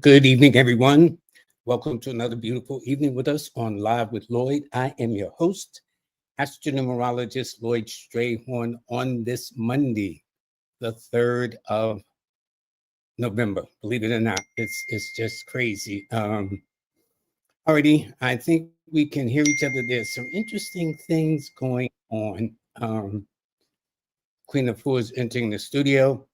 Good evening, everyone. Welcome to another beautiful evening with us on Live with Lloyd. I am your host, astronumerologist Lloyd Strayhorn, on this Monday, the 3rd of November. Believe it or not, it's just crazy. Alrighty, I think we can hear each other. There's some interesting things going on. Queen Afua is entering the studio.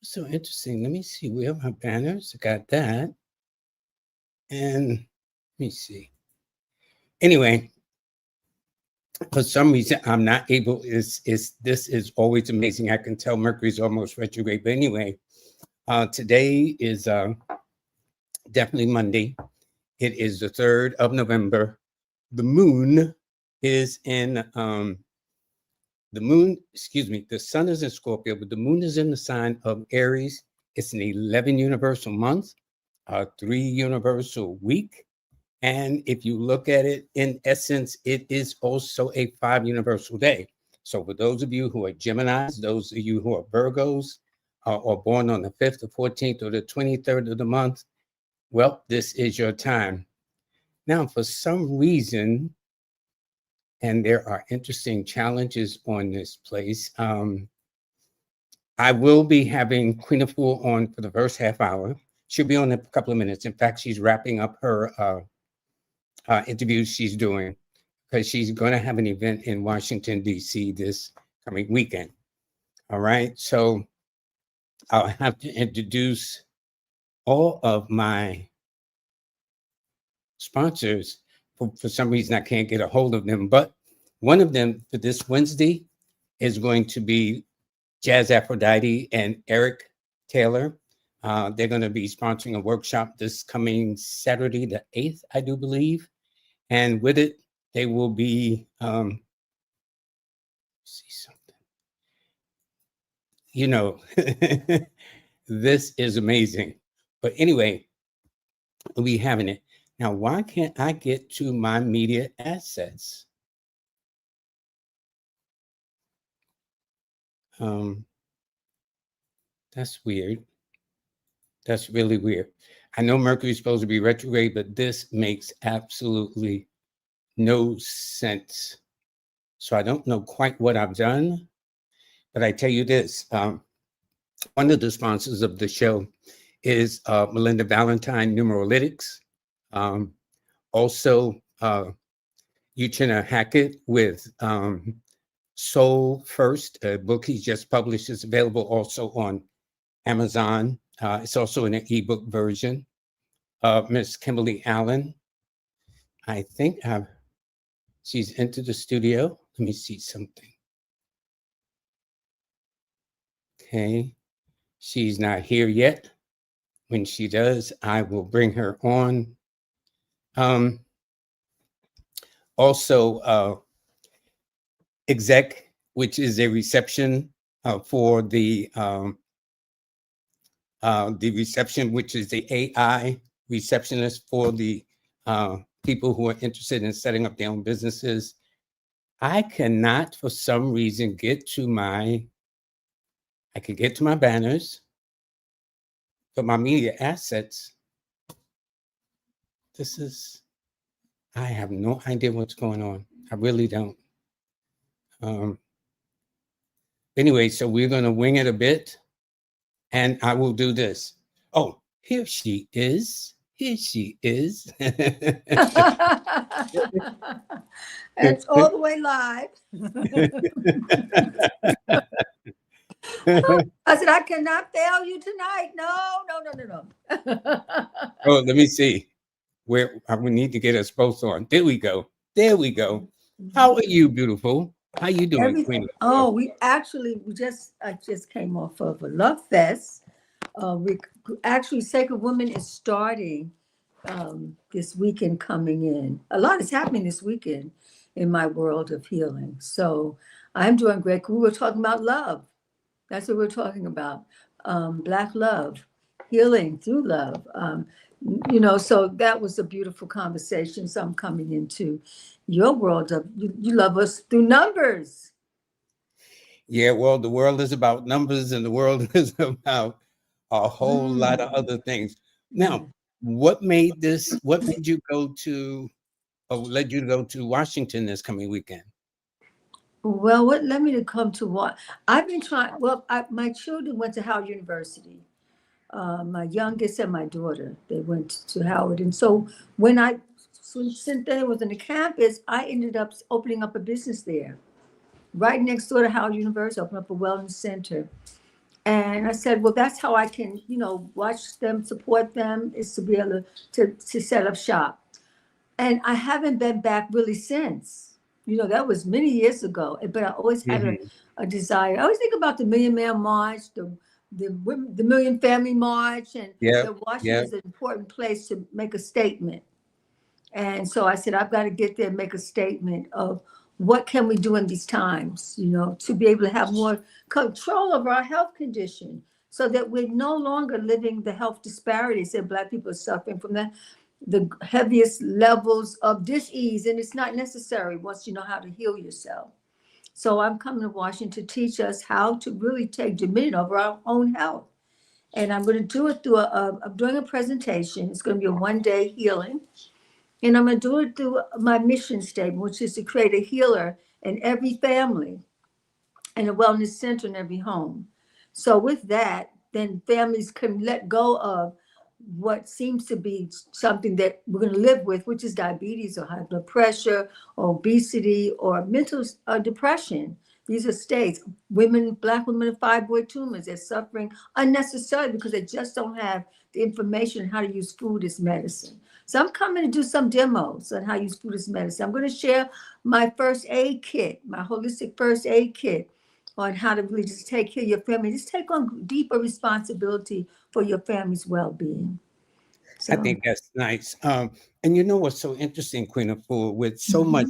So interesting. Let me see. We have our banners. I got that. And let me see. Anyway, for some reason, I'm not able. This is always amazing. I can tell Mercury's almost retrograde. But anyway, today is definitely Monday. It is the 3rd of November. The moon is in the sun is in Scorpio, but the moon is in the sign of Aries. It's an 11 universal month, a 3 universal week. And if you look at it in essence, it is also a 5 universal day. So for those of you who are Geminis, those of you who are Virgos, or born on the 5th, the 14th, or the 23rd of the month, well, this is your time. Now, for some reason, and there are interesting challenges on this place, I will be having Queen Afua on for the first half hour. She'll be on in a couple of minutes. In fact, she's wrapping up her interviews she's doing, because she's going to have an event in Washington, D.C. this coming weekend. All right. So I'll have to introduce all of my sponsors. For some reason, I can't get a hold of them. But one of them for this Wednesday is going to be Jazz Aphrodite and Eric Taylor. They're going to be sponsoring a workshop this coming Saturday, the 8th, I do believe. And with it, they will be, see something. You know, this is amazing. But anyway, we'll be having it. Now, why can't I get to my media assets? That's weird. That's really weird. I know Mercury's supposed to be retrograde, but this makes absolutely no sense. So I don't know quite what I've done, but I tell you this, one of the sponsors of the show is Melinda Valentine Numerologics. Also, Uchenna Hackett with Soul First, a book he just published, is available also on Amazon. It's also in an ebook version. Miss Kimberly Allen, I think she's entered the studio. Let me see something. Okay, she's not here yet. When she does, I will bring her on. Also, Exec, which is a reception for the reception, which is the AI receptionist for the people who are interested in setting up their own businesses. I cannot, for some reason, get to my banners, but my media assets, I have no idea what's going on. I really don't. Anyway, so we're going to wing it a bit, and I will do this. Oh, here she is. Here she is. It's all the way live. I said, I cannot fail you tonight. No. Oh, let me see. We need to get us both on. There we go. How are you, beautiful? How you doing, Queen? Oh, I just came off of a Love Fest. Sacred Women is starting this weekend coming in. A lot is happening this weekend in my world of healing. So I'm doing great. We were talking about love. That's what we're talking about. Black love, healing through love. So that was a beautiful conversation. So I'm coming into your world of you love us through numbers. Yeah, well, the world is about numbers, and the world is about a whole lot of other things. Now, what made you go to, or led you to go to Washington this coming weekend? Well, what led me to come to what I've been trying. Well, my children went to Howard University. My youngest and my daughter, they went to Howard. And so since then I was on the campus, I ended up opening up a business there, right next door to Howard University, open up a wellness center. And I said, well, that's how I can, watch them, support them, is to be able to set up shop. And I haven't been back really since. That was many years ago, but I always had a desire. I always think about the Million Man March, the Million Family March, and Yeah, that Washington yeah. is an important place to make a statement. And so I said, I've got to get there and make a statement of what can we do in these times, to be able to have more control of our health condition so that we're no longer living the health disparities that Black people are suffering from, the heaviest levels of disease. And it's not necessary once you know how to heal yourself. So I'm coming to Washington to teach us how to really take dominion over our own health. And I'm going to do it through I'm doing a presentation. It's going to be a one-day healing. And I'm going to do it through my mission statement, which is to create a healer in every family and a wellness center in every home. So with that, then families can let go of what seems to be something that we're going to live with, which is diabetes or high blood pressure, or obesity, or mental depression. These are states. Black women with fibroid tumors, they're suffering unnecessarily because they just don't have the information on how to use food as medicine. So I'm coming to do some demos on how to use food as medicine. I'm going to share my first aid kit, my holistic first aid kit, on how to really just take care of your family, just take on deeper responsibility for your family's well-being. I think that's nice. And you know what's so interesting, Queen Afua, with so much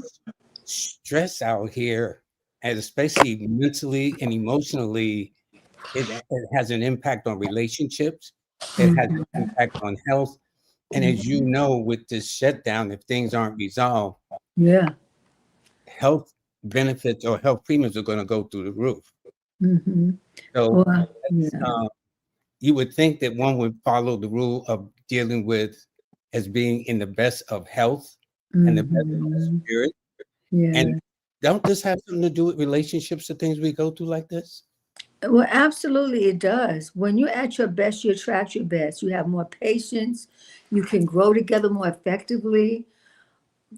stress out here, and especially mentally and emotionally, it has an impact on relationships. It has an impact on health. And as you know, with this shutdown, if things aren't resolved, Yeah. health benefits or health premiums are going to go through the roof. Mm-hmm. So Well, yeah. you would think that one would follow the rule of dealing with as being in the best of health and the best of spirit. Yeah. And don't this have something to do with relationships, the things we go through like this? Well, absolutely, it does. When you're at your best, you attract your best. You have more patience. You can grow together more effectively.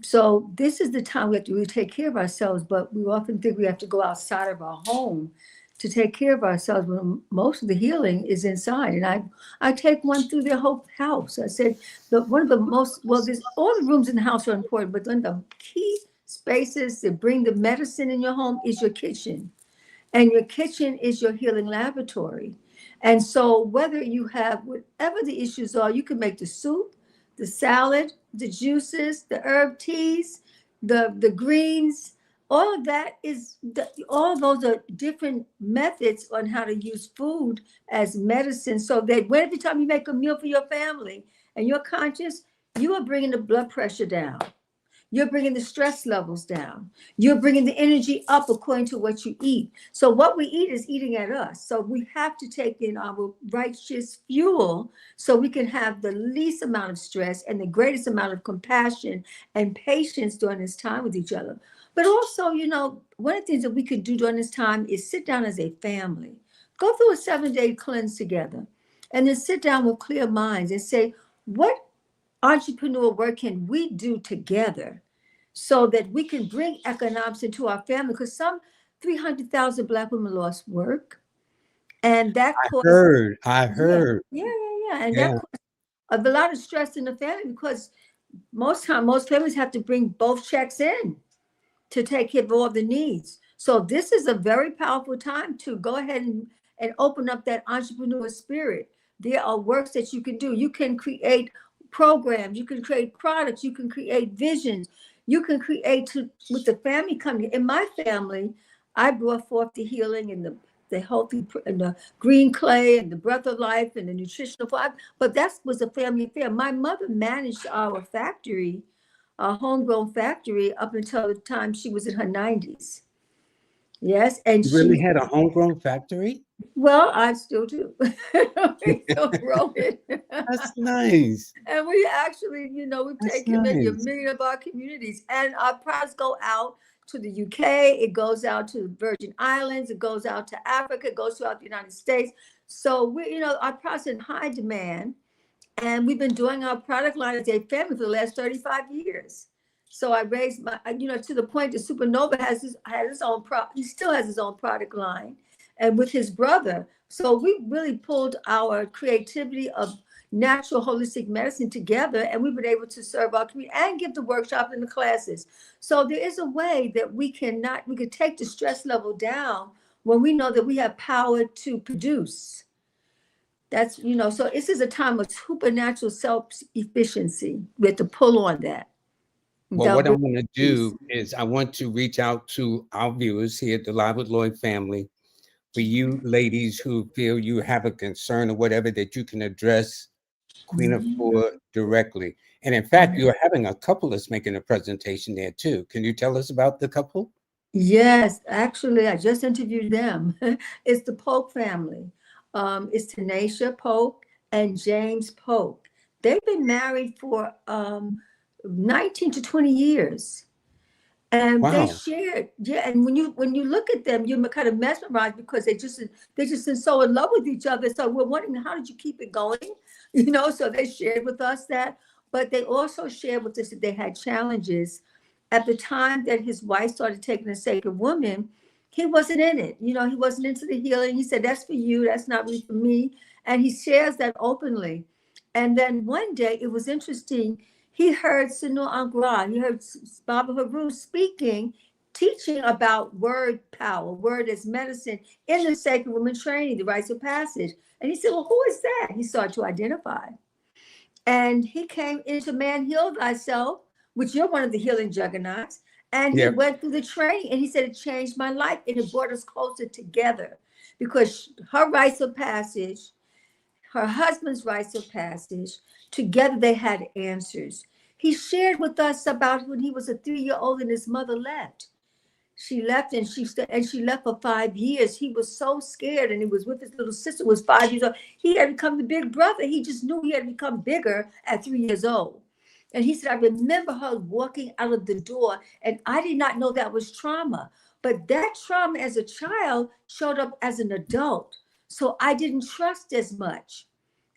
So this is the time we have to really take care of ourselves, but we often think we have to go outside of our home to take care of ourselves when most of the healing is inside. And I take one through their whole house. I said one of the most, well, there's all the rooms in the house are important, but one of the key spaces that bring the medicine in your home is your kitchen. And your kitchen is your healing laboratory. And so whether you have whatever the issues are, you can make the soup, the salad, the juices, the herb teas, the greens, all of that all of those are different methods on how to use food as medicine, so that every time you make a meal for your family and you're conscious, you are bringing the blood pressure down. You're bringing the stress levels down. You're bringing the energy up according to what you eat. So what we eat is eating at us. So we have to take in our righteous fuel so we can have the least amount of stress and the greatest amount of compassion and patience during this time with each other. But also, one of the things that we can do during this time is sit down as a family, go through a 7-day cleanse together, and then sit down with clear minds and say, what entrepreneur work can we do together so that we can bring economics into our family? Because some 300,000 Black women lost work, and that caused I heard. and that caused a lot of stress in the family, because most families have to bring both checks in to take care of all the needs. So this is a very powerful time to go ahead and open up that entrepreneur spirit. There are works that you can do. You can create programs, you can create products, you can create visions, you can create with the family coming. In my family, I brought forth the healing and the healthy and the green clay and the breath of life and the nutritional fiber, but that was a family affair. My mother managed our factory, a homegrown factory, up until the time she was in her 90s. Yes, and You really had a homegrown factory? Well, I still do. We still grow it. That's nice. And we actually, we've That's taken maybe a nice. million of our communities, and our products go out to the UK, it goes out to the Virgin Islands, it goes out to Africa, it goes throughout the United States. So our products in high demand, and we've been doing our product line as a family for the last 35 years. So I raised to the point that Supernova had his own he still has his own product line, and with his brother. So we really pulled our creativity of natural holistic medicine together, and we've been able to serve our community and give the workshop and the classes. So there is a way that we could take the stress level down when we know that we have power to produce. That's, so this is a time of supernatural self-efficiency. We have to pull on that. Well, what Double I'm going to peace. do is I want to reach out to our viewers here at the Live with Lloyd family. For you ladies who feel you have a concern or whatever, that you can address Queen Afua directly. And in fact, you're having a couple that's making a presentation there too. Can you tell us about the couple? Yes, actually, I just interviewed them. It's the Polk family. It's Tanisha Polk and James Polk. They've been married for 19 to 20 years. And they Wow. shared, yeah. And when you look at them, you're kind of mesmerized because they just so in love with each other. So we're wondering, how did you keep it going? So they shared with us that, but they also shared with us that they had challenges at the time that his wife started taking the sacred woman. He wasn't in it. He wasn't into the healing. He said, "That's for you. That's not really for me." And he shares that openly. And then one day, it was interesting. He heard Sinu Angra, he heard Baba Haru speaking, teaching about word power, word as medicine in the Sacred Women training, the rites of passage. And he said, "Well, who is that?" He started to identify. And he came into Man Heal Thyself, which you're one of the healing juggernauts. And he Yeah. went through the training, and he said, "It changed my life, and it brought us closer together." Because her rites of passage, her husband's rites of passage, together they had answers. He shared with us about when he was a 3-year-old and his mother left. She left, and she left for 5 years. He was so scared, and he was with his little sister, who was 5 years old. He had become the big brother. He just knew he had become bigger at 3 years old. And he said, "I remember her walking out of the door, and I did not know that was trauma. But that trauma as a child showed up as an adult. So I didn't trust as much.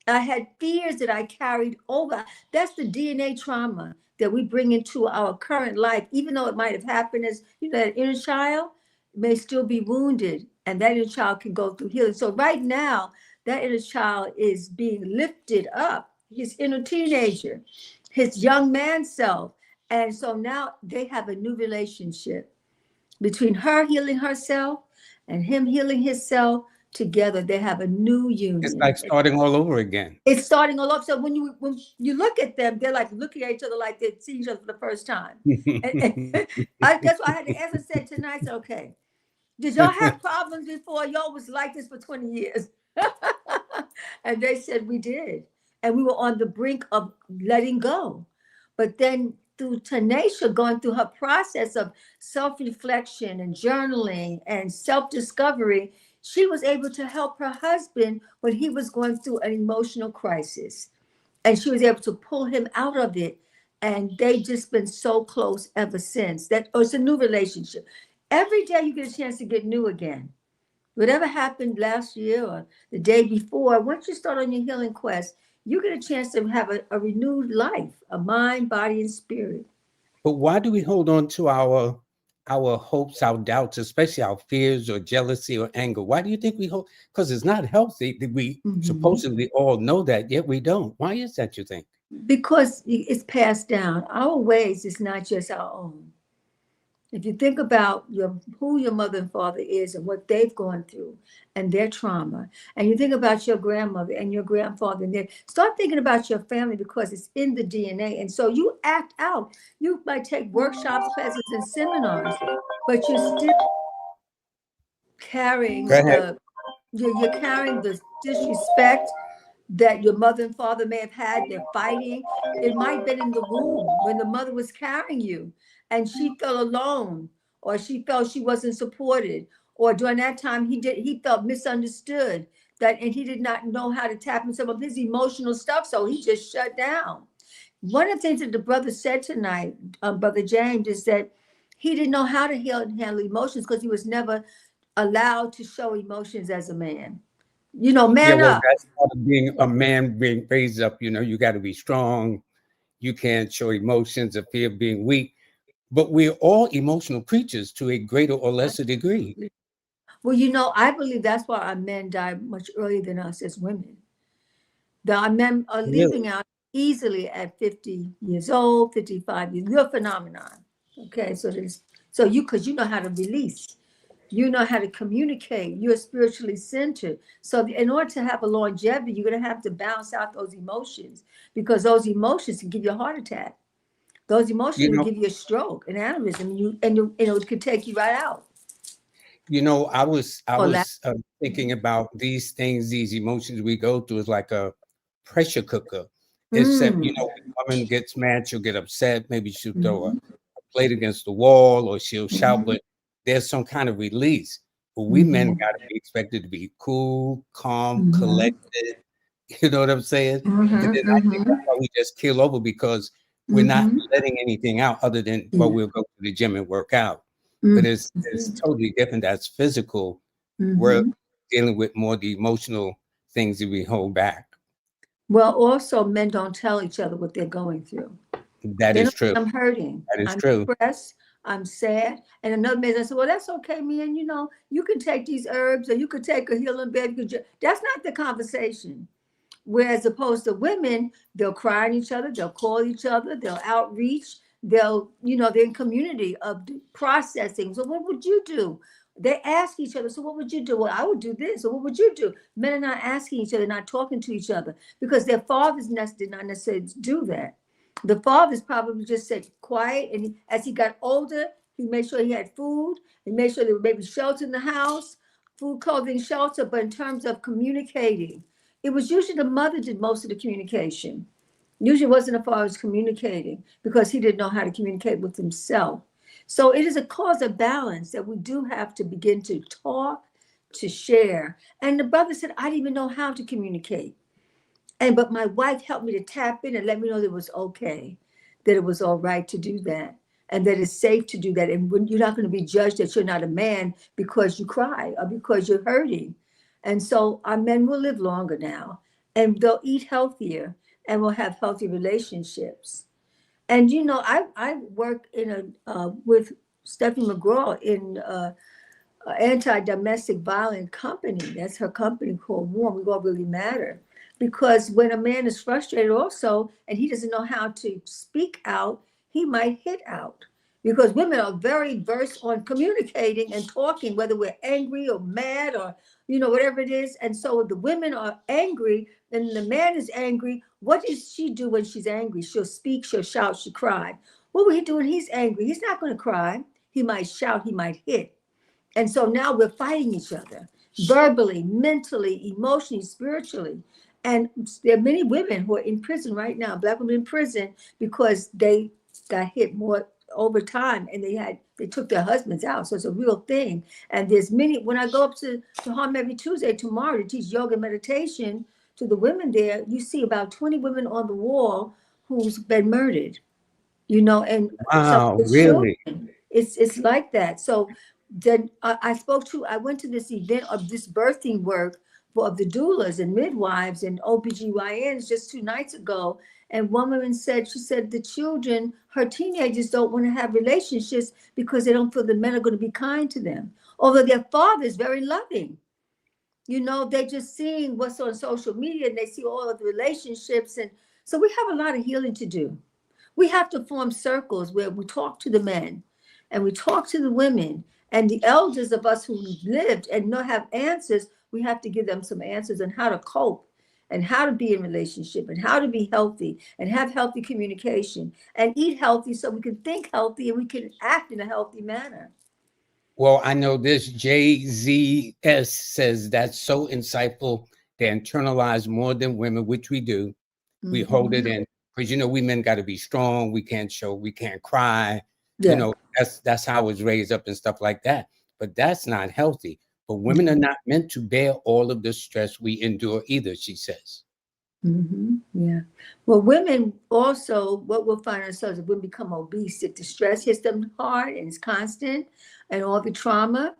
I had fears that I carried over." That's the DNA trauma that we bring into our current life, even though it might have happened as, that inner child may still be wounded, and that inner child can go through healing. So right now, that inner child is being lifted up, his inner teenager, his young man self. And so now they have a new relationship between her healing herself and him healing himself. Together, they have a new It's union. like starting all over again. It's starting all up. So when you look at them, they're like looking at each other like they see each other for the first time. And that's why I had to answer said tonight. I said, "Okay, did y'all have problems before? Y'all was like this for 20 years." And they said we did. And we were on the brink of letting go. But then through Tanisha going through her process of self-reflection and journaling and self-discovery, she was able to help her husband when he was going through an emotional crisis. And she was able to pull him out of it. And they've just been so close ever since. It's a new relationship. Every day you get a chance to get new again. Whatever happened last year or the day before, once you start on your healing quest, you get a chance to have a renewed life, a mind, body, and spirit. But why do we hold on to our hopes, our doubts, especially our fears or jealousy or anger? Why do you think we hold? Because it's not healthy. We Mhm. supposedly all know that, yet we don't. Why is that, you think? Because it's passed down. Our ways is not just our own. If you think about who your mother and father is and what they've gone through and their trauma, and you think about your grandmother and your grandfather, and start thinking about your family because it's in the DNA. And so you act out. You might take workshops, classes, and seminars, but you're still carrying Go ahead. you're carrying the disrespect that your mother and father may have had. They're fighting. It might have been in the womb when the mother was carrying you and she felt alone, or she felt she wasn't supported, or during that time he felt misunderstood, that and he did not know how to tap into some of his emotional stuff, so he just shut down. One of the things that the brother said tonight, Brother James, is that he didn't know how to handle emotions because he was never allowed to show emotions as a man. Yeah, Man well, up. that's part of being a man, being raised up. You got to be strong. You can't show emotions or fear of being weak. But we're all emotional creatures to a greater or lesser degree. Well, I believe that's why our men die much earlier than us as women. Our men are Really? leaving out easily at 50 years old, 55 years. You're a phenomenon. Okay, because you know how to release. You know how to communicate. You're spiritually centered. So in order to have a longevity, you're going to have to balance out those emotions, because those emotions can give you a heart attack. Those emotions You will know, give you a stroke, an aneurysm, and it could take you right out. I Or that. was thinking about these things, these emotions we go through is like a pressure cooker. Except, Mm, when a woman gets mad, she'll get upset. Maybe she'll throw a mhm, plate against the wall or she'll shout, mhm, but there's some kind of release. But we men mhm, got to be expected to be cool, calm, mhm, collected. You know what I'm saying? And mhm, then I think that's mhm, why we just kill over, because we're not mhm. letting anything out other than, well, Yeah. we'll go to the gym and work out. But Mhm, it's totally different. That's physical. We're mhm. dealing with more the emotional things that we hold back. Well, also, men don't tell each other what they're going through. That They is don't true. say, I'm hurting, That is I'm true. depressed, I'm sad. And another man said, well, that's okay, man. You can take these herbs, or you could take a healing bed. That's not the conversation. Whereas opposed to women, they'll cry on each other, they'll call each other, they'll outreach, they're in community of processing. So what would you do? They ask each other, so what would you do? Well, I would do this. So what would you do? Men are not asking each other, not talking to each other, because their fathers did not necessarily do that. The fathers probably just said quiet, and as he got older, he made sure he had food, he made sure there was maybe shelter in the house, food, clothing, shelter. But in terms of communicating, it was usually the mother did most of the communication. Usually it wasn't the father's communicating, because he didn't know how to communicate with himself. So it is a cause of balance that we do have to begin to talk, to share. And the brother said, I didn't even know how to communicate. But my wife helped me to tap in and let me know that it was okay, that it was all right to do that, and that it's safe to do that. And when you're not going to be judged that you're not a man because you cry or because you're hurting. And so our men will live longer now, and they'll eat healthier, and will have healthy relationships. And I work in a with Stephanie McGraw in anti-domestic violent company. That's her company called Warm. We all really matter. Because when a man is frustrated also, and he doesn't know how to speak out, he might hit out. Because women are very versed on communicating and talking, whether we're angry or mad or, whatever it is. And so the women are angry and the man is angry. What does she do when she's angry? She'll speak, she'll shout, she'll cry. What will he do when he's angry? He's not going to cry. He might shout, he might hit. And so now we're fighting each other verbally, mentally, emotionally, spiritually. And there are many women who are in prison right now, Black women in prison, because they got hit more over time, and they took their husbands out. So it's a real thing. And there's many, when I go up to Harlem every Tuesday tomorrow to teach yoga and meditation to the women there, you see about 20 women on the wall who's been murdered, and some of Wow, the really? children, it's like that. So then I went to this event of this birthing work of the doulas and midwives and OBGYNs just 2 nights ago. And one woman said, she said the children, her teenagers, don't want to have relationships because they don't feel the men are going to be kind to them. Although their father is very loving. They're just seeing what's on social media, and they see all of the relationships. And so we have a lot of healing to do. We have to form circles where we talk to the men and we talk to the women, and the elders of us who lived and not have answers. We have to give them some answers on how to cope and how to be in relationship and how to be healthy and have healthy communication and eat healthy so we can think healthy and we can act in a healthy manner. Well, I know this JZS says that's so insightful. They internalize more than women, which we do. We hold it Mhm. in because we men got to be strong. We can't cry. Yeah. That's how I was raised up and stuff like that. but that's not healthy. But women are not meant to bear all of the stress we endure either, she says. Yeah. Well, women also, what we'll find ourselves if we become obese, if the stress hits them hard and it's constant and all the trauma,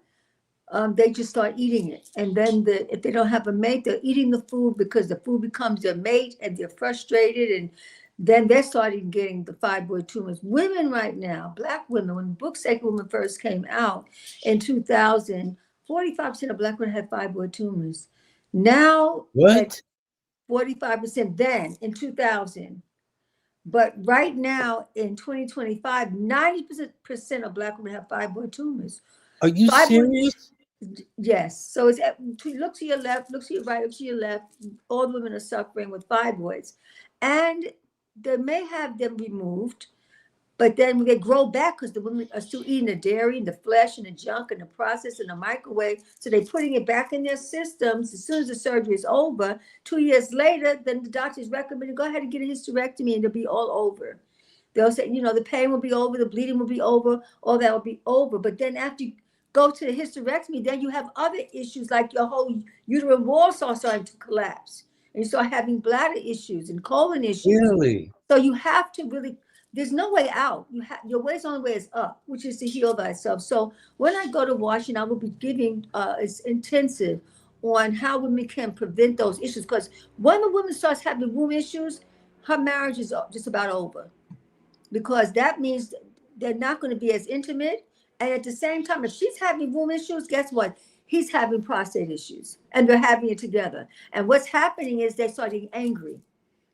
they just start eating it. And then if they don't have a mate, they're eating the food because the food becomes their mate and they're frustrated. And then they're starting getting the fibroid tumors. Women right now, Black women, when the book Sacred Woman first came out in 2000, 45% of Black women had fibroid tumors. Now, at What? 45% then in 2000. But right now in 2025, 90% of Black women have fibroid tumors. Are you Fibroid, serious? yes. So look to your left, look to your right, look to your left. All the women are suffering with fibroids. And they may have them removed, but then when they grow back, because the women are still eating the dairy and the flesh and the junk and the process and the microwave, so they're putting it back in their systems as soon as the surgery is over. 2 years later, then the doctors recommend go ahead and get a hysterectomy and it'll be all over. They'll say, the pain will be over, the bleeding will be over, all that will be over. But then after you go to the hysterectomy, then you have other issues like your whole uterine wall starts starting to collapse. And you start having bladder issues and colon issues. Really? So you have to really, there's no way out. Your way's only way is up, which is to heal thyself. So when I go to Washington, I will be giving it's intensive on how women can prevent those issues. Because when the woman starts having womb issues, her marriage is just about over. Because that means they're not going to be as intimate. And at the same time, if she's having womb issues, guess what? He's having prostate issues and they're having it together. And what's happening is they're starting angry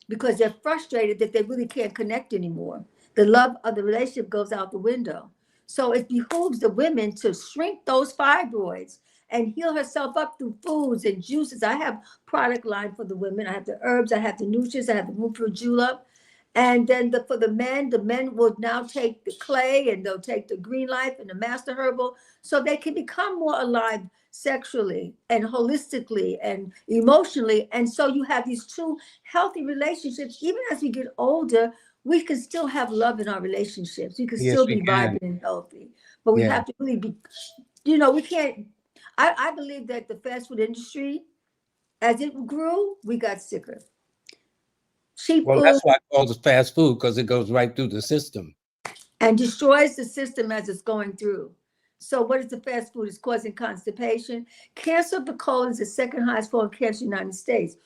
because they're frustrated that they really can't connect anymore. The love of the relationship goes out the window. So it behooves the women to shrink those fibroids and heal herself up through foods and juices. I have product line for the women. I have the herbs, I have the nutrients, I have the womb fruit julep. And then for the men will now take the clay and they'll take the green life and the master herbal so they can become more alive sexually and holistically and emotionally. And so you have these two healthy relationships. Even as we get older, we can still have love in our relationships. We can Yes, still we be can. vibrant and healthy. But we Yeah. have to really be, we can't. I believe that the fast food industry, as it grew, we got sicker. Cheap Well, food that's why I call it fast food, because it goes right through the system. and destroys the system as it's going through. So what is the fast food? It's causing constipation. Cancer of the colon is the second highest form of cancer in the United States.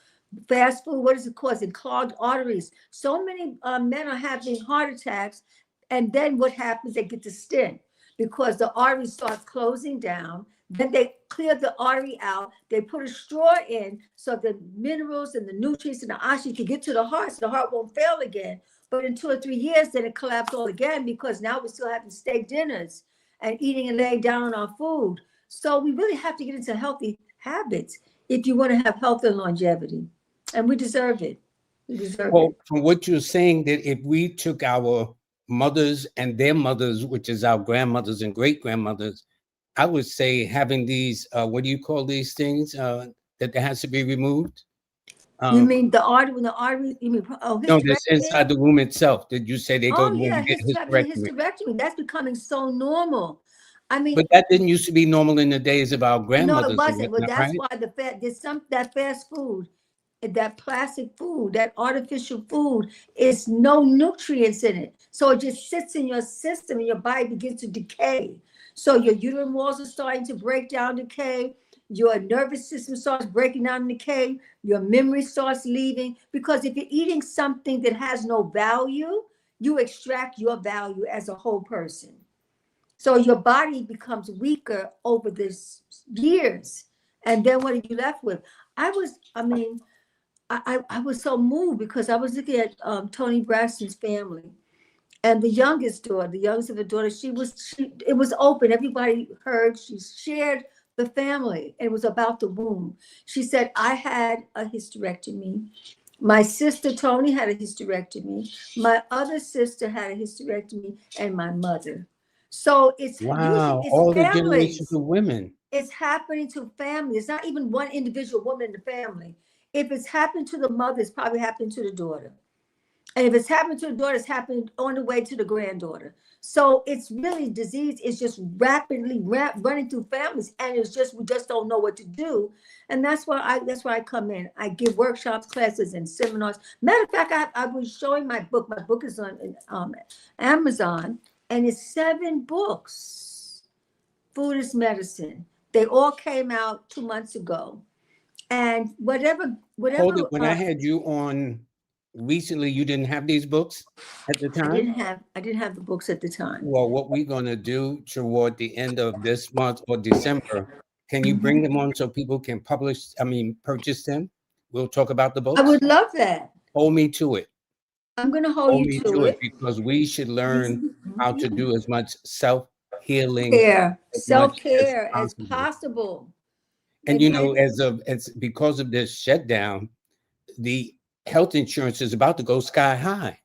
Fast food, what is it causing? Clogged arteries. So many men are having heart attacks. And then what happens? They get the stent because the artery starts closing down. Then they clear the artery out. They put a straw in so the minerals and the nutrients and the oxygen can get to the heart so the heart won't fail again. But in 2 or 3 years, then it collapsed all again because now we're still having steak dinners and eating and laying down on our food. So we really have to get into healthy habits if you want to have health and longevity. And we deserve it. We deserve Well, it. from what you're saying, that if we took our mothers and their mothers, which is our grandmothers and great grandmothers, I would say having these, what do you call these things that has to be removed? You Um, mean the artery, when the artery, you mean, no, that's hysterectomy? inside the womb itself. Did you say they go Oh, when yeah, we get having a hysterectomy? hysterectomy. That's becoming so normal. I mean, But that didn't used to be normal in the days of our no, it grandmothers and wasn't. But whatnot, that's right? why that fast food, that plastic food, that artificial food is no nutrients in it. So it just sits in your system and your body begins to decay. So your uterine walls are starting to break down, decay. Your nervous system starts breaking down and decay. Your memory starts leaving. Because if you're eating something that has no value, you extract your value as a whole person. So your body becomes weaker over this years. And then what are you left with? I was so moved because I was looking at Tony Braxton's family. And the youngest daughter, the youngest of the daughter, it was open. Everybody heard, she shared the family. It was about the womb. She said, I had a hysterectomy. My sister Tony had a hysterectomy. My other sister had a hysterectomy, and my mother. So it's usually Wow, it's all the generations families. of women. It's happening to families. It's not even one individual woman in the family. If it's happened to the mother, it's probably happened to the daughter. And if it's happened to the daughter, it's happened on the way to the granddaughter. So it's really disease is just rapidly running through families, and it's just we just don't know what to do. And that's why I come in. I give workshops, classes, and seminars. Matter of fact, I was showing my book. My book is on Amazon, and it's 7 books. Food is medicine. They all came out 2 months ago, and whatever Hold it. whatever When I had you on recently, you didn't have these books at the time? I didn't have the books at the time. Well, what we're going to do toward the end of this month or December, can you bring Mhm. them on so people can purchase them? We'll talk about the I books. would love that. Hold me to it. I'm going to hold Hold you me to to it it. because we should learn how to do as much self-healing Care, as much as self-care as possible. possible. And And as because of this shutdown, the health insurance is about to go sky high.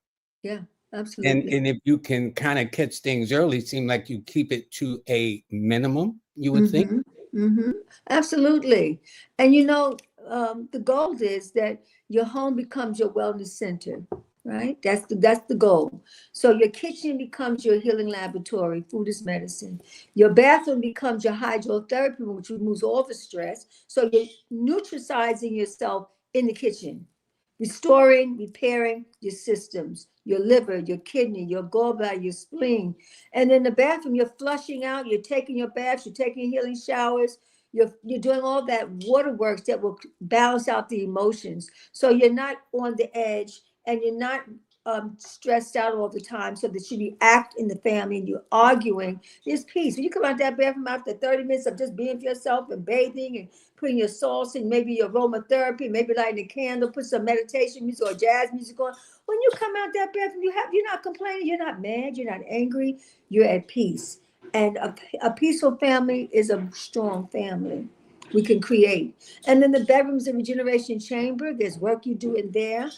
yeah, And absolutely. and if you can kind of catch things early, it seems like you keep it to a minimum, you would think. Mm-hmm. Mm-hmm. Absolutely. And the goal is that your home becomes your wellness center, right? That's the goal. So your kitchen becomes your healing laboratory. Food is medicine. Your bathroom becomes your hydrotherapy room, which removes all the stress. So you're nutricizing yourself in the kitchen, restoring, repairing your systems, your liver, your kidney, your gallbladder, your spleen. And in the bathroom, you're flushing out, you're taking your baths, you're taking healing showers, you're doing all that waterworks that will balance out the emotions. So you're not on the edge and you're not stressed out all the time so that you react in the family and you're arguing. There's peace. When you come out that bathroom after 30 minutes of just being for yourself and bathing and putting your salts in, maybe your aromatherapy, maybe lighting a candle, put some meditation music or jazz music on. When you come out that bathroom, you're not complaining, you're not mad, you're not angry, you're at peace. And a peaceful family is a strong family we can create. And then the bedrooms and regeneration chamber, there's work you do in there.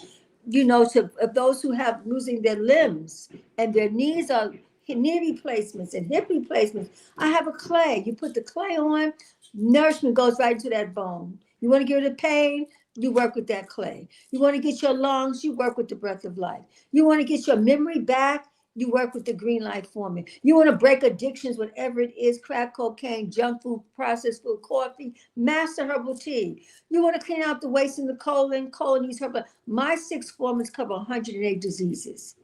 To of those who have losing their limbs and their knees are knee replacements and hip replacements. I have a clay. You put the clay on, nourishment goes right into that bone. You want to get rid of pain, you work with that clay. You want to get your lungs, you work with the breath of life. You want to get your memory back, you work with the green light formula. You want to break addictions, whatever it is, crack cocaine, junk food, processed food, coffee, master herbal tea. You want to clean out the waste in the colon needs herbal. My 6 formulas cover 108 diseases.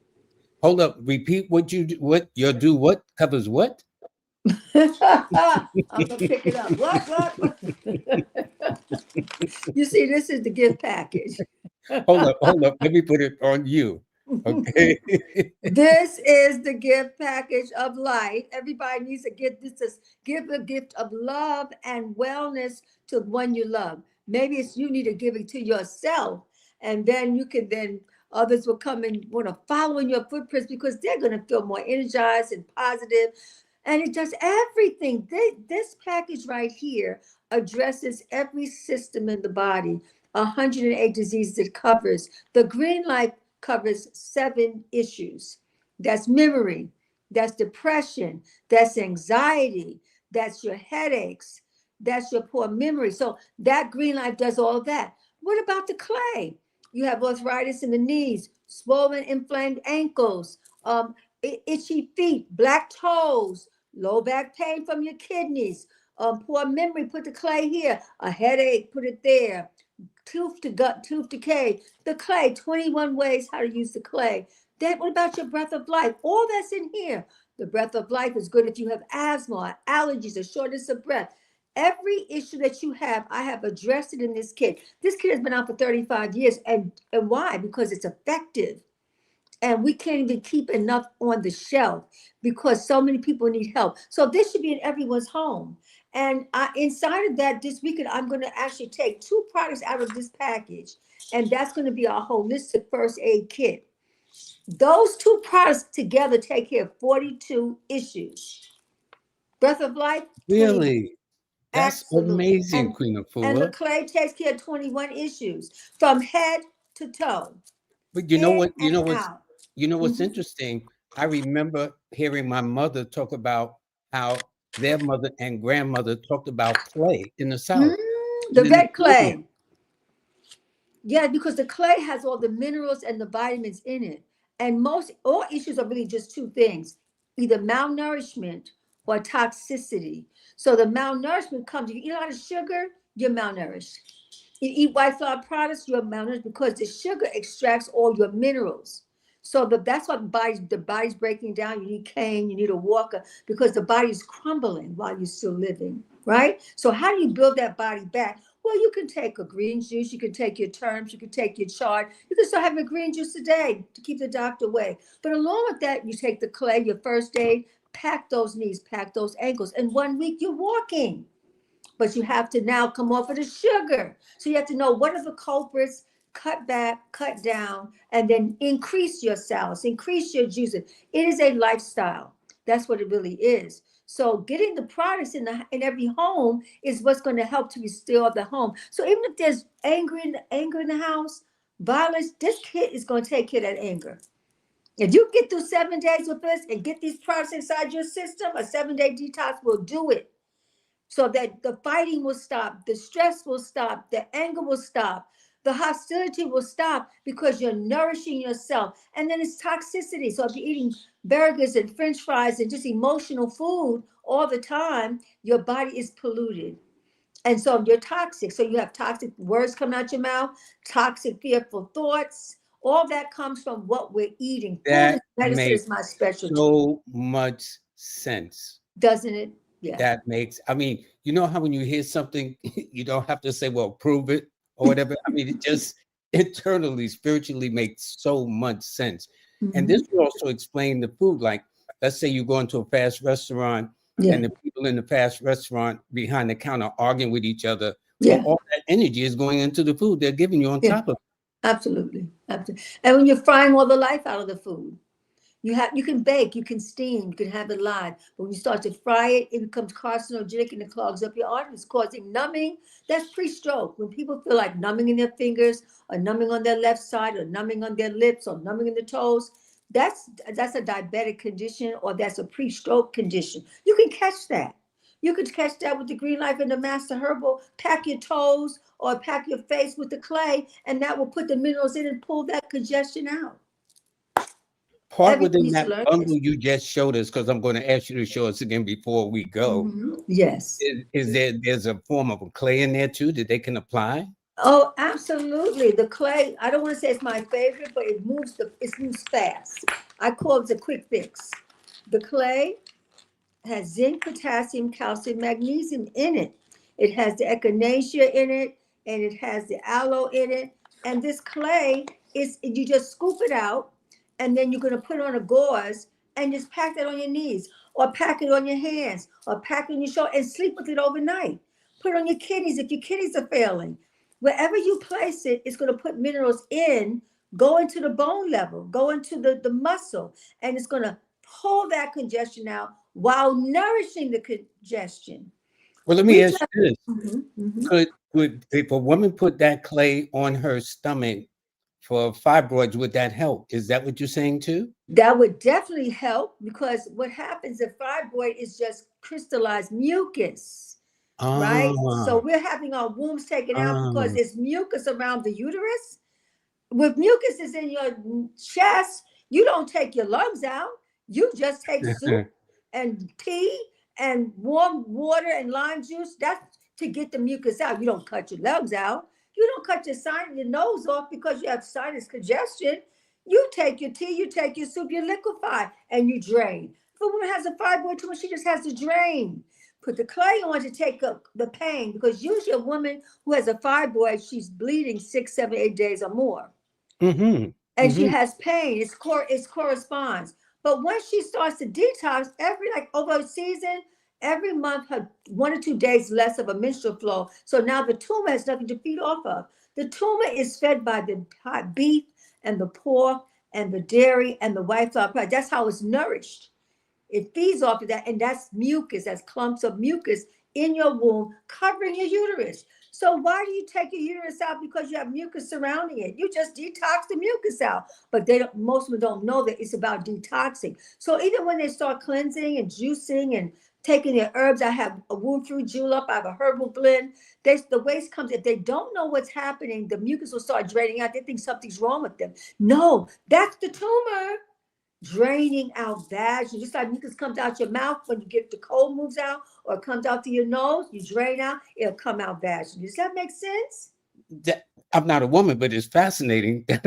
Hold up, repeat what your do what covers what? I'm gonna pick it up. What? You see, this is the gift package. Hold up. Let me put it on you. Okay. This is the gift package of life. Everybody needs to get this. Is give a gift of love and wellness to one you love. Maybe it's you need to give it to yourself, and then others will come and want to follow in your footprints because they're going to feel more energized and positive. And it does everything. This package right here addresses every system in the body. 108 diseases it covers. The green light covers 7 issues. That's memory, that's depression, that's anxiety, that's your headaches, that's your poor memory. So that green light does all of that. What about the clay? You have arthritis in the knees, swollen, inflamed ankles, itchy feet, black toes, low back pain from your kidneys, poor memory, put the clay here, a headache, put it there, tooth decay, the clay, 21 ways how to use the clay. Then what about your breath of life? All that's in here. The breath of life is good if you have asthma, or allergies, or shortness of breath. Every issue that you have, I have addressed it in this kit. This kit has been out for 35 years. And why? Because it's effective. And we can't even keep enough on the shelf because so many people need help. So this should be in everyone's home. And inside of that, this weekend, I'm going to actually take 2 products out of this package, and that's going to be our holistic first aid kit. Those 2 products together take care of 42 issues. Breath of life, 20. Really? That's Absolutely. amazing, Queen And the Afua. clay takes care of 21 issues from head to toe, But you know in what? and out. You know what's Mhm. interesting? I remember hearing my mother talk about how their mother and grandmother talked about clay in the Mm, South the and in the red Caribbean. clay. Yeah, because the clay has all the minerals and the vitamins in it. And most all issues are really just two things, either malnourishment or toxicity. So the malnourishment comes, you eat a lot of sugar, you're malnourished. You eat white flour products, you're malnourished because the sugar extracts all your minerals. So that's why the body's breaking down. You need cane, you need a walker because the body's crumbling while you're still living, right? So how do you build that body back? Well, you can take a green juice, you can take your terms, you can take your chart, you can start having a green juice a day to keep the doctor away. But along with that, you take the clay, your first aid, pack those knees, pack those ankles. In 1 week, you're walking. But you have to now come off of the sugar. So you have to know what are the culprits, cut back, cut down, and then increase your salads, increase your juices. It is a lifestyle. That's what it really is. So getting the products in every home is what's going to help to restore the home. So even if there's anger in the house, violence, this kid is going to take care of that anger. If you get through 7 days with this and get these products inside your system, a 7-day detox will do it so that the fighting will stop, the stress will stop, the anger will stop, the hostility will stop because you're nourishing yourself. And then it's toxicity. So if you're eating burgers and french fries and just emotional food all the time, your body is polluted. And so you're toxic. So you have toxic words coming out your mouth, toxic, fearful thoughts. All that comes from what we're eating. Food That and medicine makes is my specialty, so much sense. doesn't it? Yeah. That makes, I mean, you know how when you hear something, you don't have to say, well, prove it or whatever. I mean, it just internally, spiritually makes so much sense. And this Mhm. will also explain the food. Like, let's say you go into a fast restaurant Yeah. and the people in the fast restaurant behind the counter arguing with each other. Well, Yeah. all that energy is going into the food they're giving you on Yeah. top of it. Absolutely. Absolutely. And when you're frying all the life out of the food, you can bake, you can steam, you can have it live. But when you start to fry it, it becomes carcinogenic and it clogs up your arteries, causing numbing. That's pre-stroke. When people feel like numbing in their fingers or numbing on their left side or numbing on their lips or numbing in the toes, that's a diabetic condition or that's a pre-stroke condition. You can catch that. You could catch that with the Green Life and the Master Herbal. Pack your toes or pack your face with the clay, and that will put the minerals in and pull that congestion out. Part Everyone within needs to that learn this. bundle you just showed us, because I'm going to ask you to show us again before we go. Yes. There's a form of a clay in there too that they can apply? Oh, absolutely. The clay, I don't want to say it's my favorite, but it moves fast. I call it the quick fix. The clay has zinc, potassium, calcium, magnesium in it. It has the echinacea in it, and it has the aloe in it. And this clay is, you just scoop it out, and then you're going to put it on a gauze and just pack that on your knees, or pack it on your hands, or pack it on your shoulder, and sleep with it overnight. Put it on your kidneys if your kidneys are failing. Wherever you place it, it's going to put minerals in, go into the bone level, go into the muscle, and it's going to pull that congestion out while nourishing the congestion. Well, let me We ask just, you this. Mhm, mhm. Could if a woman put that clay on her stomach for fibroids, would that help? Is that what you're saying too? That would definitely help because what happens if fibroid is just crystallized mucus, right? So Ah, we're having our wombs taken out because ah. there's mucus around the uterus. With mucus is in your chest, you don't take your lungs out. You just take soup and tea and warm water and lime juice. That's to get the mucus out. You don't cut your lungs out. You don't cut your nose off because you have sinus congestion. You take your tea, you take your soup, you liquefy, and you drain. If a woman has a fibroid tumor, she just has to drain. Put the clay on to take up the pain because usually a woman who has a fibroid, she's bleeding 6, 7, 8 days or more Mm-hmm. and she Mm-hmm. has pain. It corresponds. But once she starts to detox, every like over a season, every month her 1 or 2 days less of a menstrual flow. So now the tumor has nothing to feed off of. The tumor is fed by the beef and the pork and the dairy and the white flour product. That's how it's nourished. It feeds off of that, and that's mucus, that's clumps of mucus in your womb covering your uterus. So why do you take your uterus out? Because you have mucus surrounding it. You just detox the mucus out. But most of them don't know that it's about detoxing. So even when they start cleansing and juicing and taking their herbs. I have a womb fruit julep. I have a herbal blend. The waste comes, if they don't know what's happening, the mucus will start draining out. They think something's wrong with them. No, that's the tumor draining out vaginally. Just like mucus comes out your mouth when you get the cold moves out, or it comes out through your nose, you drain out, it'll come out vaginally. Does that make sense? I'm not a woman, but it's fascinating. So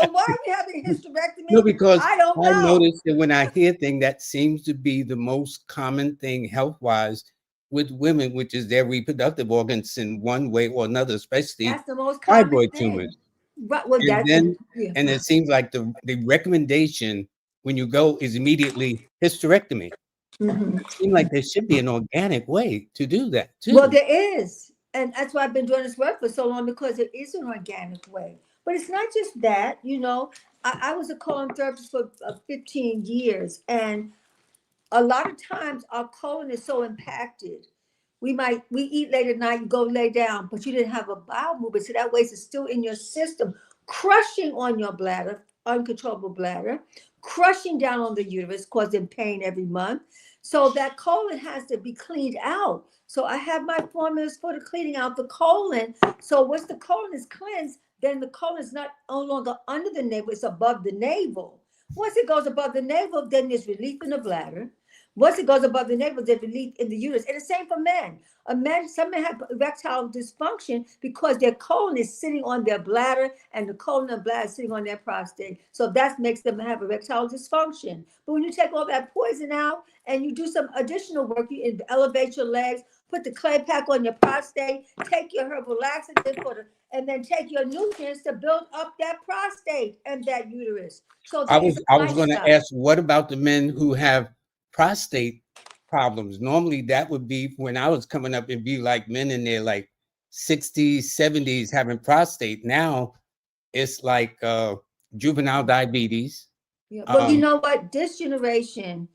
why are we having a hysterectomy? No, because I don't I know. noticed that when I hear things, that seems to be the most common thing health-wise with women, which is their reproductive organs in one way or another, especially That's the most common fibroid thing. tumors. Right, well, And then, and it seems like the recommendation when you go is immediately hysterectomy. Mhm. It seems like there should be an organic way to do that too. Well, there is. And that's why I've been doing this work for so long, because it is an organic way. But it's not just that, I was a colon therapist for 15 years. And a lot of times our colon is so impacted. We eat late at night, you go lay down, but you didn't have a bowel movement. So that waste is still in your system, crushing on your bladder, uncontrollable bladder, crushing down on the uterus, causing pain every month. So that colon has to be cleaned out. So I have my formulas for the cleaning out the colon. So once the colon is cleansed, then the colon is no longer under the navel, it's above the navel. Once it goes above the navel, then there's relief in the bladder. Once it goes above the navel, there's relief in the uterus. And the same for men. Some men have erectile dysfunction because their colon is sitting on their bladder, and the colon and bladder is sitting on their prostate. So that makes them have erectile dysfunction. But when you take all that poison out and you do some additional work, you elevate your legs, put the clay pack on your prostate, take your herbal laxative and then take your nutrients to build up that prostate and that uterus. So I was going to ask, what about the men who have prostate problems? Normally that would be when I was coming up, it'd be like men in their like 60s, 70s having prostate. Now it's like juvenile diabetes. Yeah, but you know what? This generation,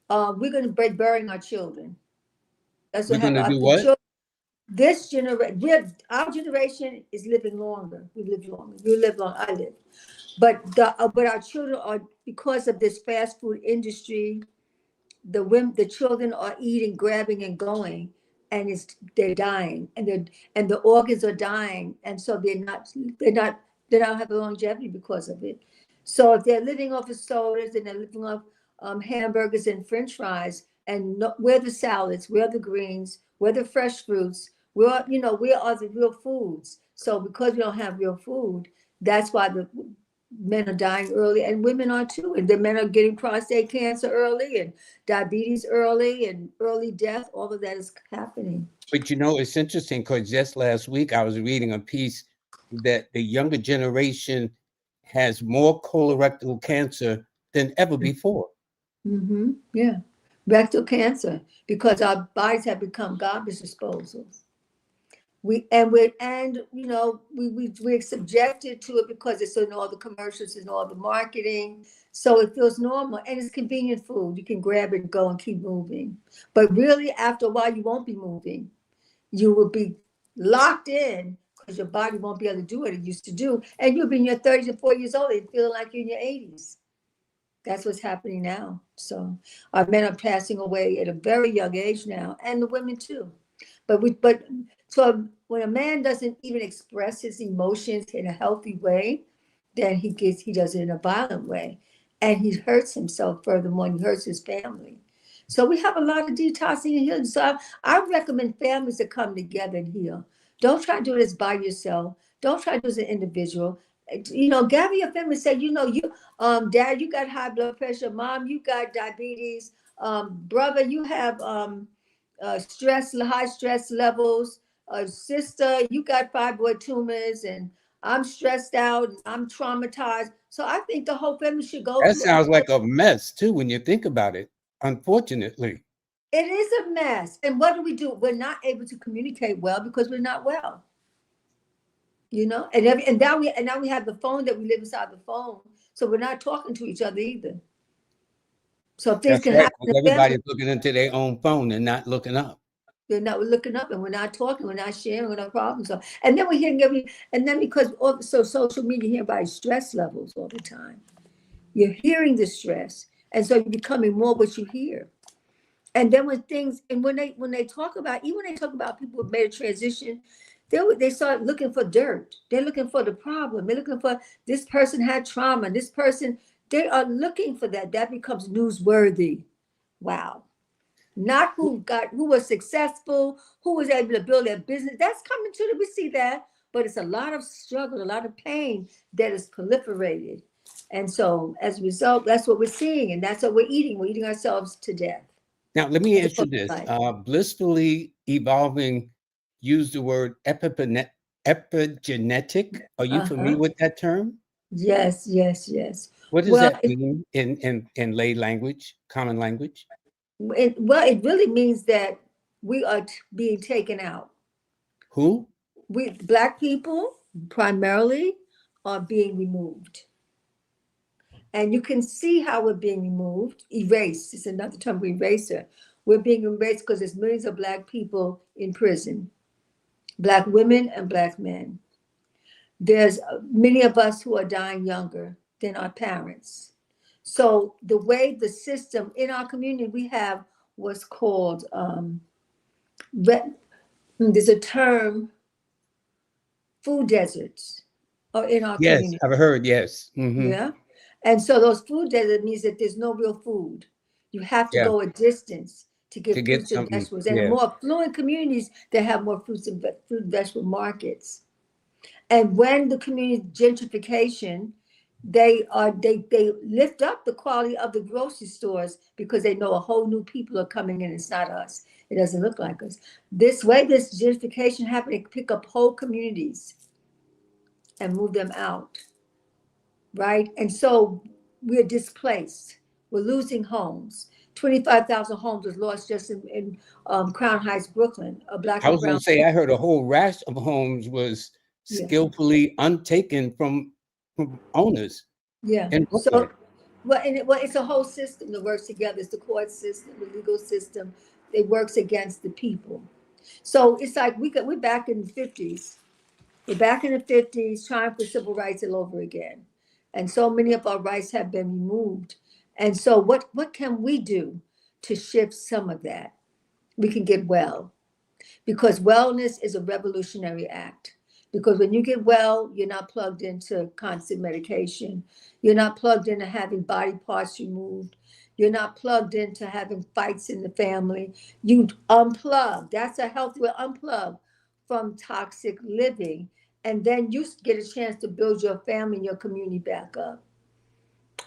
we're going to be burying our children. That's what We're going to happened. do what? This generation, our generation is living longer. We live longer. You live long. I live. But our children are, because of this fast food industry, the children are eating, grabbing, and going, and they're dying, and the organs are dying, and so they don't have a longevity because of it. So if they're living off of sodas and they're living off hamburgers and French fries, and where the salads, where the greens, where the fresh fruits, where are the real foods? So because we don't have real food, that's why the men are dying early, and women are too. And the men are getting prostate cancer early, and diabetes early, and early death. All of that is happening. But it's interesting because just last week I was reading a piece that the younger generation has more colorectal cancer than ever before. Mm-hmm. Yeah, rectal cancer, because our bodies have become garbage disposals. We're subjected to it because it's in all the commercials and all the marketing. So it feels normal, and it's convenient food. You can grab it and go and keep moving. But really, after a while, you won't be moving. You will be locked in because your body won't be able to do what it used to do. And you'll be in your 30s and 40 years old and feeling like you're in your 80s. That's what's happening now. So our men are passing away at a very young age now, and the women too. So when a man doesn't even express his emotions in a healthy way, then he does it in a violent way, and he hurts himself. Furthermore, he hurts his family. So we have a lot of detoxing and healing. So I recommend families to come together and heal. Don't try to do this by yourself. Don't try to do this as an individual. Gather your family. Say, Dad, you got high blood pressure. Mom, you got diabetes. Brother, you have high stress levels. Sister, you got fibroid tumors, and I'm stressed out, and I'm traumatized. So I think the whole family should go That through. sounds like a mess too when you think about it, unfortunately. It is a mess. And what do? We're not able to communicate well because we're not well. And now we have the phone that we live inside the phone, so we're not talking to each other either. So things can happen. Everybody's looking into their own phone and not looking up. They're not looking up, and we're not talking, we're not sharing, we're not problems. And then we're hearing because also social media, you hear about stress levels all the time. You're hearing the stress. And so you're becoming more what you hear. And then when they talk about, even when they talk about people who made a transition, they start looking for dirt. They're looking for the problem. They're looking for this person had trauma. This person, they are looking for that. That becomes newsworthy. Wow. Not who was successful, who was able to build their business. That's coming too. We see that, but it's a lot of struggle, a lot of pain that is proliferated. And so as a result, that's what we're seeing, and that's what we're eating. We're eating ourselves to death. Now, let me As ask you opposed to this. life. Blissfully evolving, use the word epigenetic. Are you familiar Uh-huh. with that term? Yes, yes, yes. What does Well, that mean in lay language, common language? it really means that we are being taken out. Who? We Black people primarily are being removed. And you can see how we're being removed, erased. It's another term, eraser. We're being erased because there's millions of Black people in prison, Black women and Black men. There's many of us who are dying younger than our parents. So the way the system in our community, we have what's called, there's a term, food deserts are in our Yes, community. I've heard. Yes. Yeah. And so those food deserts means that there's no real food. You have to Yeah, go a distance to to get get fruits and something. vegetables. And the Yeah. more affluent communities, they have more fruit and vegetable markets. And when the community gentrification, they lift up the quality of the grocery stores because they know a whole new people are coming in. It's not us. It doesn't look like us. This way, this gentrification happening, pick up whole communities and move them out, right? And so we're displaced. We're losing homes. 25,000 homes was lost just in Crown Heights, Brooklyn, a Black I and was going brown. to say, I heard a whole rash of homes was Yeah, skillfully untaken from owners yeah. in Brooklyn. So, it's a whole system that works together. It's the court system, the legal system. It works against the people. So it's like we're back in the 50s. We're back in the 50s trying for civil rights all over again. And so many of our rights have been removed. And so what can we do to shift some of that? We can get well, because wellness is a revolutionary act. Because when you get well, you're not plugged into constant medication. You're not plugged into having body parts removed. You're not plugged into having fights in the family. You unplug. That's a healthy way, unplug from toxic living. And then you get a chance to build your family and your community back up.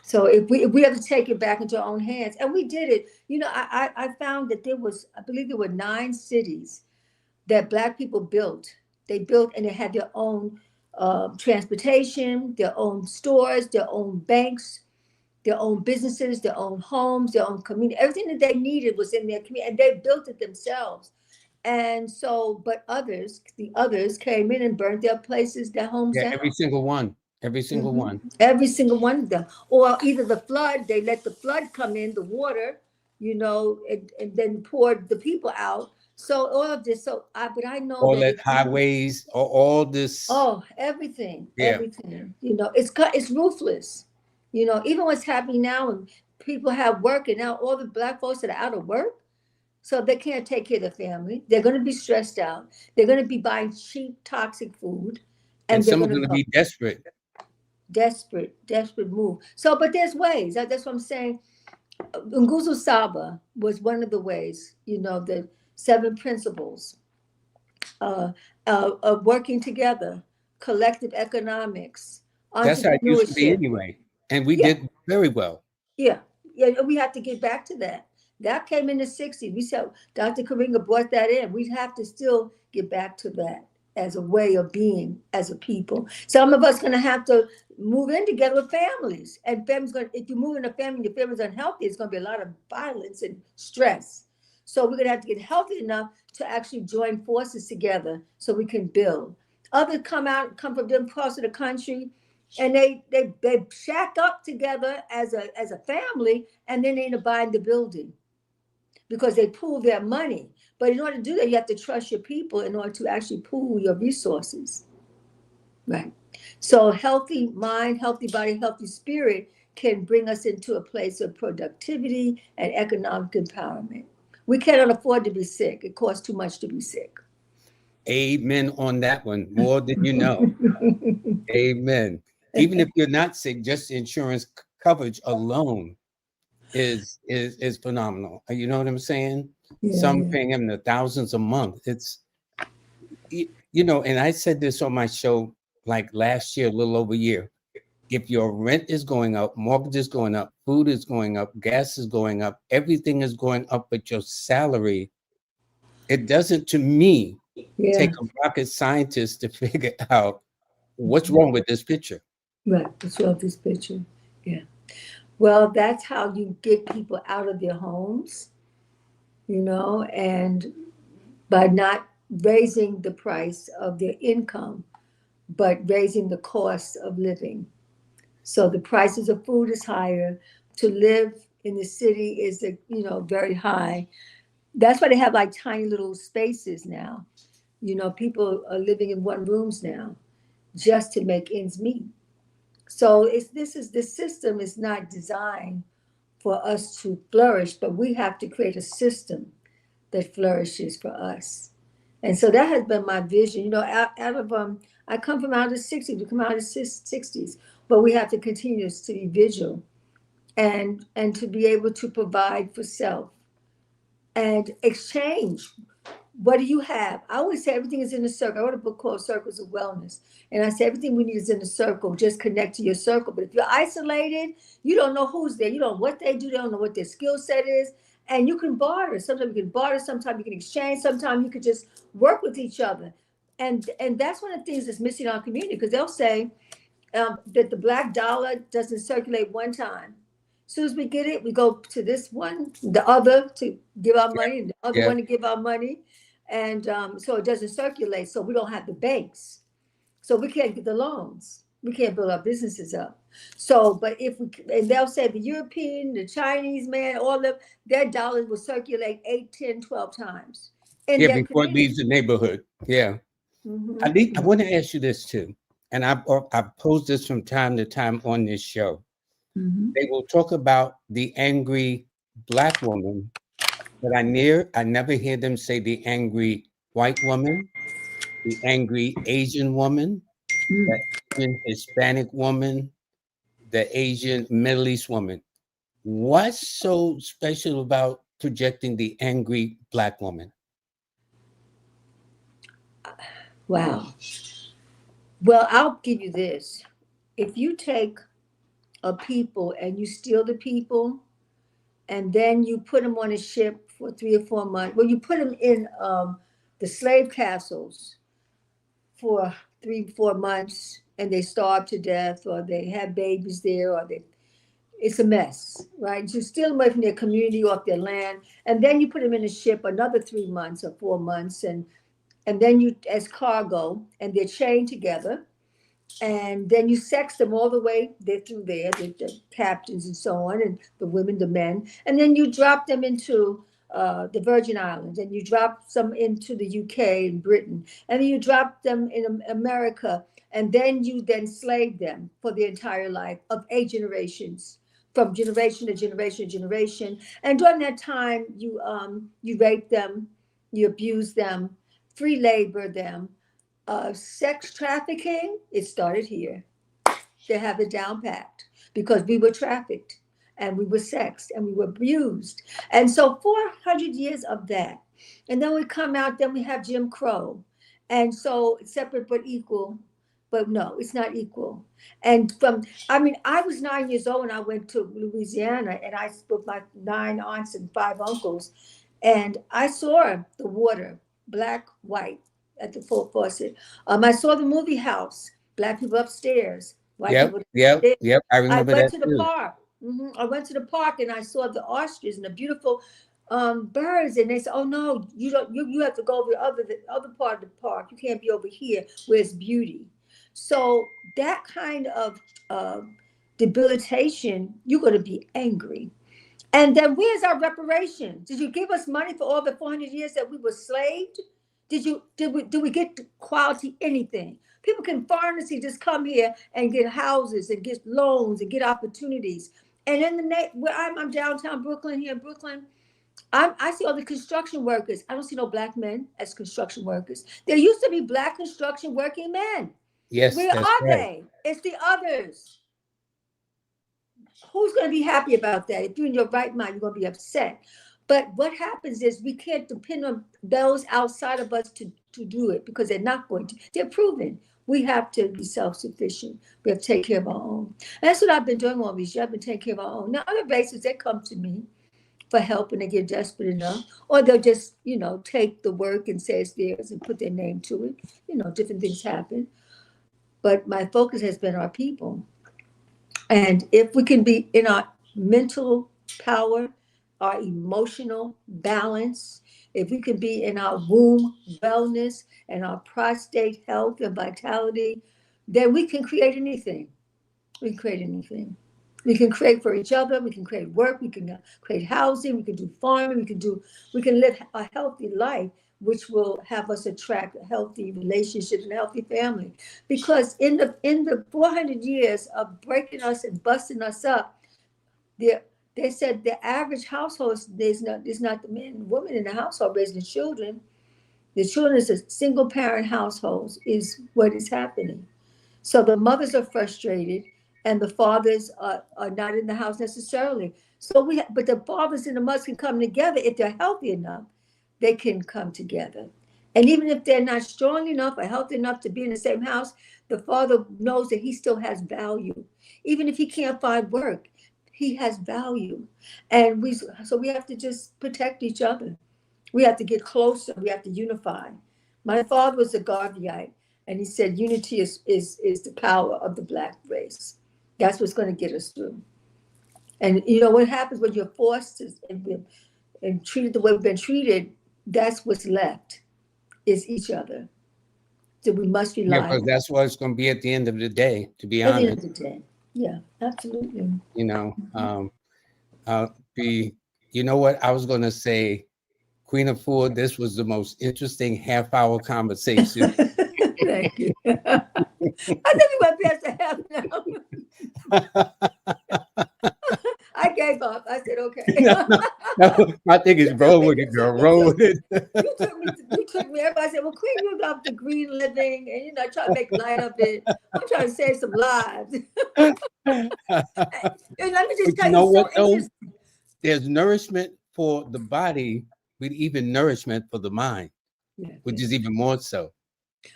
So if we have to take it back into our own hands, and we did it, I found that I believe there were 9 cities that Black people built. They built, and they had their own transportation, their own stores, their own banks, their own businesses, their own homes, their own community. Everything that they needed was in their community, and they built it themselves. And so, but the others came in and burnt their places, their homes Yeah, down. every single one. Every single Mhm. one. Every single one of them. Or either the flood, they let the flood come in, the water, and then poured the people out. So all of this, but I know All that that if we, highways, all this. oh, everything, Yeah. everything, it's ruthless. Even what's happening now, and people have work, and now all the Black folks that are out of work, so they can't take care of their family. They're going to be stressed out. They're going to be buying cheap, toxic food, And and they're some are going to going to go. be desperate. Desperate move. So, but there's ways. That's what I'm saying. Nguzu Saba was one of the ways, the 7 principles of working together, collective economics, That's how it used to be entrepreneurship. anyway. And we Yeah, did very well. yeah, yeah. We have to get back to that. That came in the 60s. We said Dr. Karinga brought that in. We have to still get back to that as a way of being as a people. Some of us gonna have to move in together with families. And families gonna if you move in a family, your family's unhealthy, it's gonna be a lot of violence and stress. So we're gonna have to get healthy enough to actually join forces together so we can build. Others come from different parts of the country, and they shack up together as a family, and then they end up buying the building because they pool their money. But in order to do that, you have to trust your people in order to actually pool your resources. Right. So healthy mind, healthy body, healthy spirit can bring us into a place of productivity and economic empowerment. We cannot afford to be sick. It costs too much to be sick. Amen on that one. More than you know. Amen. Even if you're not sick, just insurance coverage alone is phenomenal. You know what I'm saying? Yeah, Some yeah. paying them the thousands a month. You know, and I said this on my show like last year, a little over a year. If your rent is going up, mortgage is going up, food is going up, gas is going up, everything is going up, but your salary, it doesn't, to me, take Yeah, a rocket scientist to figure out what's wrong with this picture. right. Let's love this picture. Yeah. Well, that's how you get people out of their homes, and by not raising the price of their income, but raising the cost of living. So the prices of food is higher. To live in the city is, very high. That's why they have like tiny little spaces now. People are living in one rooms now just to make ends meet. So the system is not designed for us to flourish, but we have to create a system that flourishes for us. And so that has been my vision. Out of I come from out of the '60s. We come out of the '60s, but we have to continue to be vigilant and to be able to provide for self and exchange. What do you have? I always say everything is in a circle. I wrote a book called Circles of Wellness. And I say everything we need is in a circle. Just connect to your circle. But if you're isolated, you don't know who's there. You don't know what they do. They don't know what their skill set is. And you can barter. Sometimes you can barter. Sometimes you can exchange. Sometimes you can just work with each other. And that's one of the things that's missing in our community, because they'll say, that the black dollar doesn't circulate one time. As soon as we get it, we go to this one, the other to give our money, and the other Yeah. one to give our money. And so it doesn't circulate. So we don't have the banks. So we can't get the loans. We can't build our businesses up. So, but and they'll say the European, the Chinese man, all of them, their dollars will circulate 8, 10, 12 times in Yeah, their before it leaves community. the neighborhood. Yeah. I Hmm. want to ask you this too. And I've posed this from time to time on this show. Hmm. They will talk about the angry black woman, but I never hear them say the angry white woman, the angry Asian woman, the Asian Hispanic woman, the Asian Middle East woman. What's so special about projecting the angry black woman? Wow. Well, I'll give you this. If you take a people and you steal the people, and then you put them on a ship for 3 or 4 months, well, you put them in the slave castles for 3, 4 months, and they starve to death, or they have babies there, it's a mess, right? You steal them away from their community, off their land, and then you put them in a ship another 3 months or 4 months, and then you as cargo, and they're chained together, and then you sex them all the way they're through there, the captains and so on, and the women, the men, and then you drop them into the Virgin Islands, and you drop some into the UK and Britain, and then you drop them in America, and then you slave them for the entire life of 8 generations, from generation to generation to generation. And during that time, you rape them, you abuse them, free labor them, sex trafficking, it started here. They have it down packed because we were trafficked and we were sexed and we were abused. And so 400 years of that. And then we come out, then we have Jim Crow. And so separate but equal, but no, it's not equal. And I was 9 years old when I went to Louisiana, and I with my 9 aunts and 5 uncles, and I saw the water, black, white, at the full faucet. I saw the movie house, black people upstairs, white Yep, people yep, downstairs. yep. I I remember went that to the too. park. I went to the park and I saw the ostriches and the beautiful birds. And they said, "Oh no, you don't. You have to go over the other part of the park. You can't be over here where it's beauty." So that kind of uh, debilitation, you're going to be angry. And then where's our reparations? Did you give us money for all the 400 years that we were slaved? did we get quality anything? People can foreigners just come here and get houses and get loans and get opportunities. And in where I'm downtown Brooklyn, here in Brooklyn, I see all the construction workers. I don't see no black men as construction workers. There used to be black construction working men. Yes, Where that's are right. they? It's the others. Who's going to be happy about that? If you're in your right mind, you're going to be upset. But what happens is we can't depend on those outside of us to do it because they're not going to. They're proven. We have to be self-sufficient. We have to take care of our own. And that's what I've been doing all these years. I've been taking care of our own. Now, other races, they come to me for help when they get desperate enough, or they'll just, take the work and say it's theirs and put their name to it. Different things happen. But my focus has been our people. And if we can be in our mental power, our emotional balance, if we can be in our womb wellness and our prostate health and vitality, then we can create anything. We can create anything. We can create for each other. We can create work. We can create housing. We can do farming. We can live a healthy life, which will have us attract healthy relationships and a healthy family. Because in the 400 years of breaking us and busting us up, they said the average household is not the man and woman in the household raising the children. The children is a single parent households is what is happening. So the mothers are frustrated and the fathers are not in the house necessarily. So but the fathers and the mothers can come together if they're healthy enough. They can come together. And even if they're not strong enough or healthy enough to be in the same house, the father knows that he still has value. Even if he can't find work, he has value. And we have to just protect each other. We have to get closer. We have to unify. My father was a Garveyite, and he said unity is the power of the Black race. That's what's going to get us through. And what happens when you're forced and treated the way we've been treated, that's what's left is each other. So we must Yeah, rely because on that's what it's going to be at the end of the day, to be at the end honest. of the day. Yeah, absolutely. I'll be, you know what? I was going to say, Queen Afua, this was the most interesting half-hour conversation. Thank you. I think we went past the half now. I gave up. I said, okay. I think it's roll with it, girl. Roll with it. You took me. Everybody said, well, Queen, you love the green living and, try to make light of it. I'm trying to save some lives. And let me just But you tell know you, what, so though? interesting. There's nourishment for the body, but even nourishment for the mind, Yeah, which yeah. is even more so.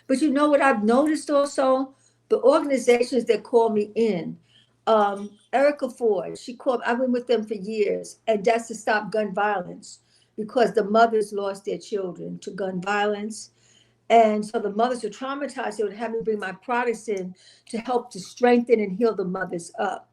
But you know what I've noticed also? The organizations that call me in, Erica Ford, I've been with them for years, and that's to stop gun violence because the mothers lost their children to gun violence. And so the mothers are traumatized. They would have me bring my products in to help to strengthen and heal the mothers up.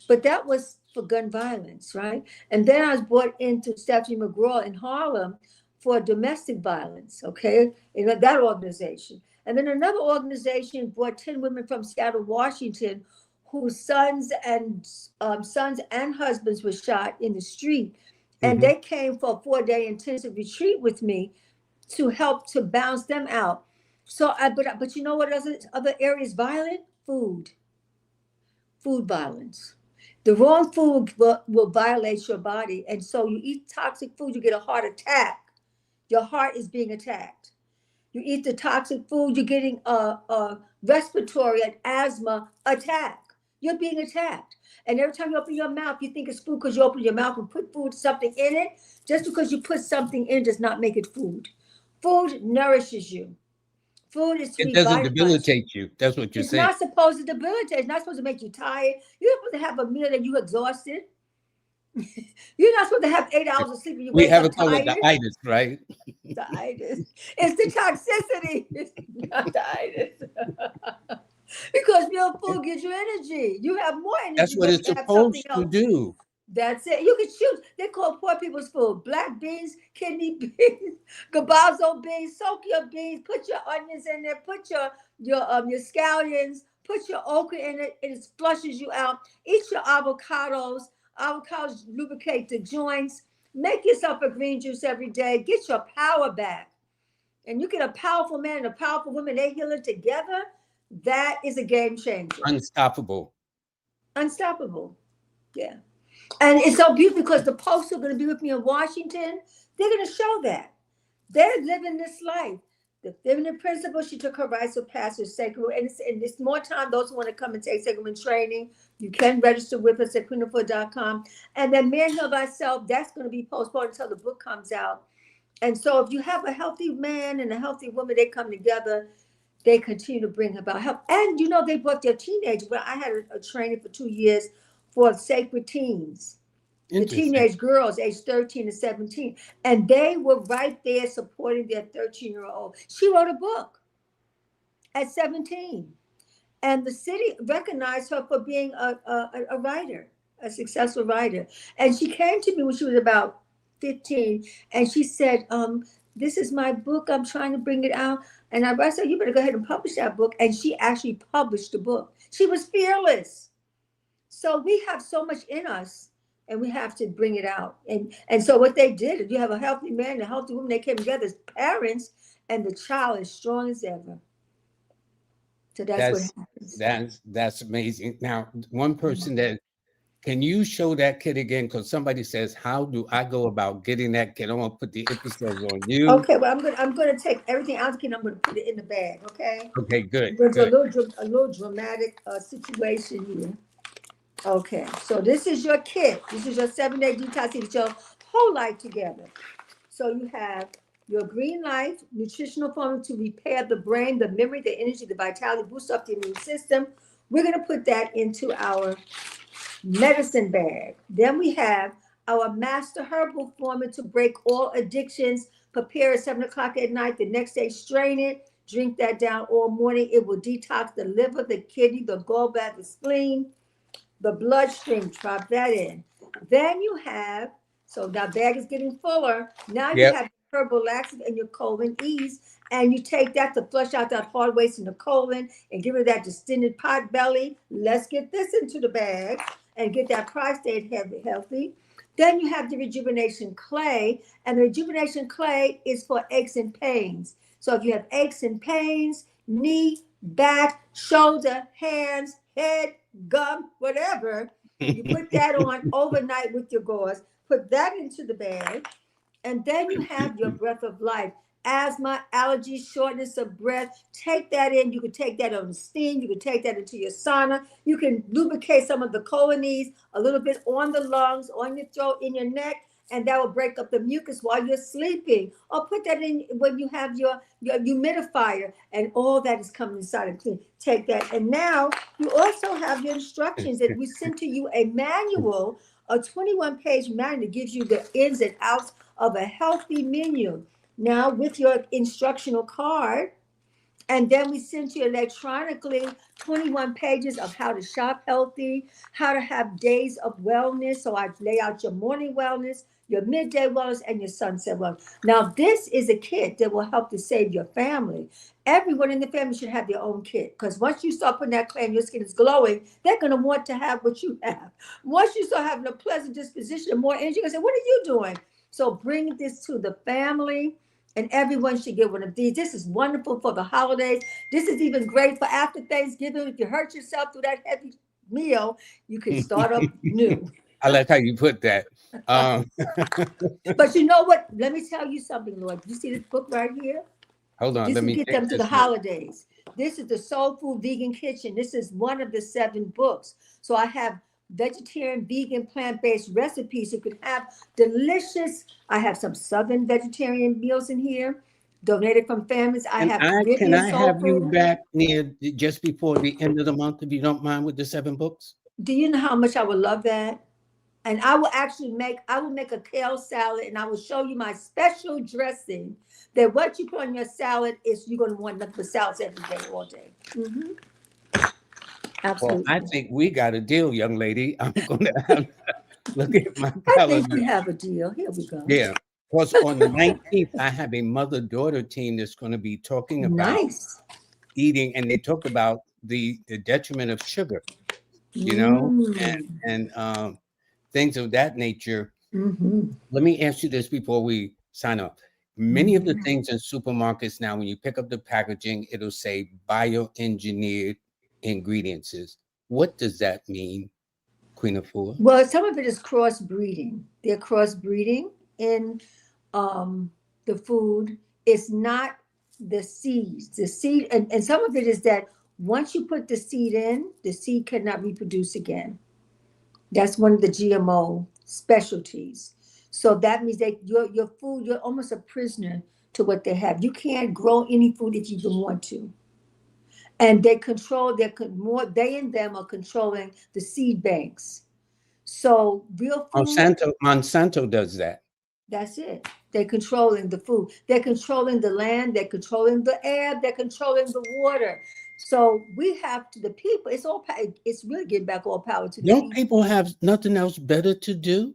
But that was for gun violence, right? And then I was brought into Stephanie McGraw in Harlem for domestic violence, okay, in that organization. And then another organization brought 10 women from Seattle, Washington, whose sons and husbands were shot in the street. And they came for a 4-day intensive retreat with me to help to bounce them out. So, but you know what other areas violent? Food violence. The wrong food will violate your body. And so you eat toxic food, you get a heart attack. Your heart is being attacked. You eat the toxic food, you're getting a respiratory and asthma attack. You're being attacked. And every time you open your mouth, you think it's food because you open your mouth and put something in it. Just because you put something in does not make it food. Food nourishes you. Food is to It doesn't revitalize you. debilitate you. That's what you're It's saying. not supposed to debilitate. It's not supposed to make you tired. You're not supposed to have a meal that you exhausted. You're not supposed to have 8 hours of sleep and you We wake have up it called tired. the itis, right? The itis. It's the toxicity. It's not the itis. Because real food gives you energy. You have more That's energy what when it's you have something supposed to else. do. That's it. You can choose. They call poor people's food black beans, kidney beans, garbanzo beans, soak your beans, put your onions in there, put your scallions, put your okra in it, and it flushes you out. Eat your avocados. Avocados lubricate the joints. Make yourself a green juice every day. Get your power back. and you get a powerful man and a powerful woman, they healing together, that is a game changer. Unstoppable. Unstoppable. Yeah. And it's so beautiful because the posts are going to be with me in Washington. They're going to show that. They're living this life. The feminine principle, she took her rights of passage sacred. And it's more time, those who want to come and take sacrament training, you can register with us at queenafua.com. And then Man Heal Thyself, that's going to be postponed until the book comes out. And so if you have a healthy man and a healthy woman, they come together, they continue to bring about help. And you know, they brought their teenagers. Well, I had a training for 2 years for sacred teens, the teenage girls aged 13 to 17. And they were right there supporting their 13-year-old. She wrote a book at 17. And the city recognized her for being a writer, a successful writer. And she came to me when she was about 15, and she said, this is my book. I'm trying to bring it out. And I said, you better go ahead and publish that book. And she actually published the book. She was fearless. So we have so much in us, and we have to bring it out. And so what they did, if you have a healthy man and a healthy woman, they came together as parents, and the child is strong as ever. So that's what happens. That's amazing. Now, one person that, can you show that kid again? Because somebody says, how do I go about getting that kid? I want to put the emphasis on you. Okay, well, I'm gonna take everything out of the kid. I'm gonna put it in the bag. Okay. Okay, good. There's good. a little dramatic situation here. Okay, so this is your kit. This is your 7-day detox. It's your whole life together. So you have your Green Life nutritional formula to repair the brain, the memory, the energy, the vitality, boost up the immune system. We're gonna put that into our medicine bag. Then we have our master herbal formula to break all addictions. Prepare at 7 o'clock at night. The next day, strain it. Drink that down all morning. It will detox the liver, the kidney, the gallbladder, the spleen, the bloodstream. Drop that in. Then you have, so that bag is getting fuller. Now you have herbal laxative and your colon ease, and you take that to flush out that hard waste in the colon and give it that distended pot belly. Let's get this into the bag and get that prostate healthy. Then you have the rejuvenation clay, and the rejuvenation clay is for aches and pains. So if you have aches and pains, knee, back, shoulder, hands, head, gum, whatever, you put that on overnight with your gauze, put that into the bag, and then you have your breath of life. Asthma, allergies, shortness of breath, take that in. You can take that on steam. You can take that into your sauna. You can lubricate some of the colonies a little bit on the lungs, on your throat, in your neck, and that will break up the mucus while you're sleeping. Or put that in when you have your humidifier, and all that is coming inside and clean. Take that. And now you also have your instructions that we sent to you, a manual, a 21-page manual that gives you the ins and outs of a healthy menu. Now with your instructional card, and then we sent you electronically 21 pages of how to shop healthy, how to have days of wellness. So I lay out your morning wellness, your midday wellness, and your sunset wellness. Now this is a kit that will help to save your family. Everyone in the family should have their own kit, because once you start putting that clay and your skin is glowing, they're going to want to have what you have. Once you start having a pleasant disposition and more energy, you're going to say, what are you doing? So bring this to the family, and everyone should get one of these. This is wonderful for the holidays. This is even great for after Thanksgiving. If you hurt yourself through that heavy meal, you can start up new. I like how you put that. But you know what? Let me tell you something, Lord. You see this book right here? Hold on. This Let will me get them to the holidays. This is the Soul Food Vegan Kitchen. This is one of the 7 books. So I have vegetarian, vegan, plant-based recipes. You could have delicious. I have some Southern vegetarian meals in here, donated from families. Can I have you back near just before the end of the month, if you don't mind, with the 7 books? Do you know how much I would love that? And I will actually make a kale salad, and I will show you my special dressing. That what you put on your salad is, you're going to want nothing but salads every day, all day. Mm-hmm. Absolutely. Well, I think we got a deal, young lady. I'm going to have to look at my calendar. I think we have a deal. Here we go. Yeah. Plus, on the 19th, I have a mother-daughter team that's going to be talking about eating, and they talk about the detriment of sugar, you know, and things of that nature. Mm-hmm. Let me ask you this before we sign off. Many of the things in supermarkets now, when you pick up the packaging, it'll say bioengineered ingredients. What does that mean, Queen Afua? Well, some of it is crossbreeding. They're crossbreeding in the food. It's not the seeds. The seed, and some of it is that once you put the seed in, the seed cannot reproduce again. That's one of the GMO specialties. So that means that your food, you're almost a prisoner to what they have. You can't grow any food if you don't want to. And they control, they and them are controlling the seed banks. So real food, Monsanto does that. that's it. They're controlling the food. They're controlling the land. They're controlling the air. They're controlling the water. So we have to, the people, it's really getting back all power to the Don't people. people have nothing else better to do?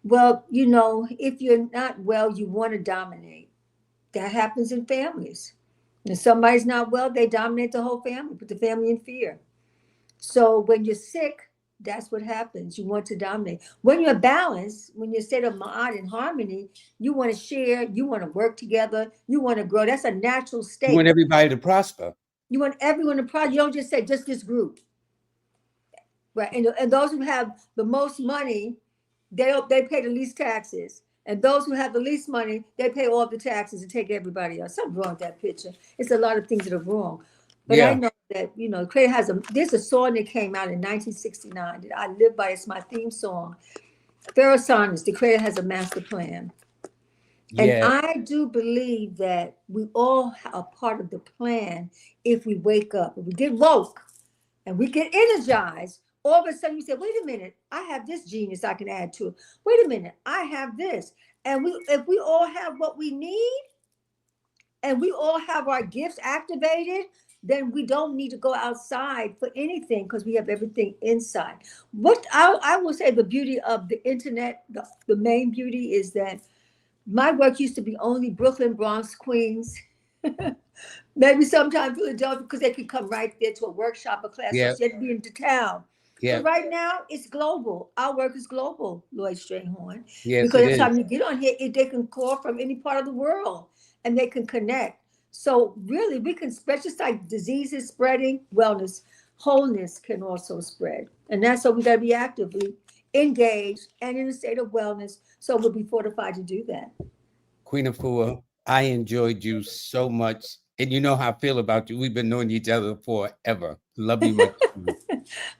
Well, if you're not well, you want to dominate. That happens in families. If somebody's not well, they dominate the whole family, put the family in fear. So when you're sick, that's what happens. You want to dominate. When you're balanced, when you're state of ma'at in harmony, you want to share, you want to work together, you want to grow. That's a natural You state. want everybody to prosper. You want everyone to prosper. You don't just say just this group. Right. And those who have the most money, they pay the least taxes. And those who have the least money, they pay all the taxes and take everybody else. Something wrong with that picture. It's a lot of things that are wrong. But I Yeah. know that, Creator there's a song that came out in 1969 that I live by. It's my theme song. Pharaoh Sonnets, the Creator has a master plan. And Yeah. I do believe that we all are part of the plan if we wake up. If we get woke and we get energized, all of a sudden you say, wait a minute, I have this genius I can add to it. Wait a minute, I have this. And if we all have what we need and we all have our gifts activated, then we don't need to go outside for anything because we have everything inside. What I will say, the beauty of the internet, the main beauty is that my work used to be only Brooklyn, Bronx, Queens, maybe sometimes Philadelphia, because they could come right there to a workshop or class. Yeah. So you had to be into town. Yeah. But right now, it's global. Our work is global, Lloyd Strayhorn. Yes, Because it every is. time you get on here, they can call from any part of the world and they can connect. So really, we can spread, just like diseases spreading, wellness, wholeness can also spread. And that's why we got to be actively engaged and in a state of wellness. So we'll be fortified to do that. Queen Afua, I enjoyed you so much. And you know how I feel about you. We've been knowing each other forever. Love you much.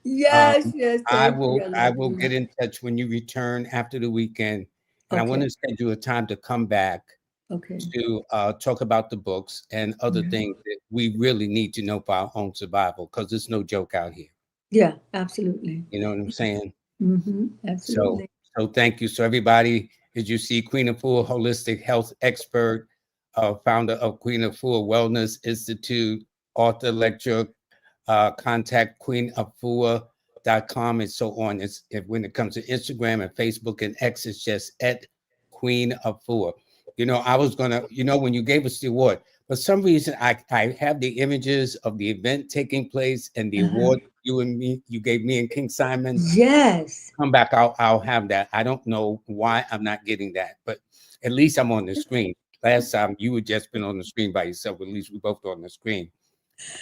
Yes, yes, I thank you. will I I love will you. get in touch when you return after the weekend. And I want Okay, to schedule a time to come back okay. to talk about the books and other Mhm. things that we really need to know for our own survival, because it's no joke out here. Yeah, absolutely. You know what I'm saying? So, Absolutely. so thank you. So everybody, as you see, Queen Afua, holistic health expert, founder of Queen Afua Wellness Institute, author, lecturer, contact queenafua.com and so on. When it comes to Instagram and Facebook and X, it's just at Queen Afua. I was gonna, when you gave us the award, for some reason, I have the images of the event taking place and the Uh-huh. award you gave me and King Simon. Yes. Come back, I'll have that. I don't know why I'm not getting that, but at least I'm on the screen. Last time you had just been on the screen by yourself. At least we both on the screen.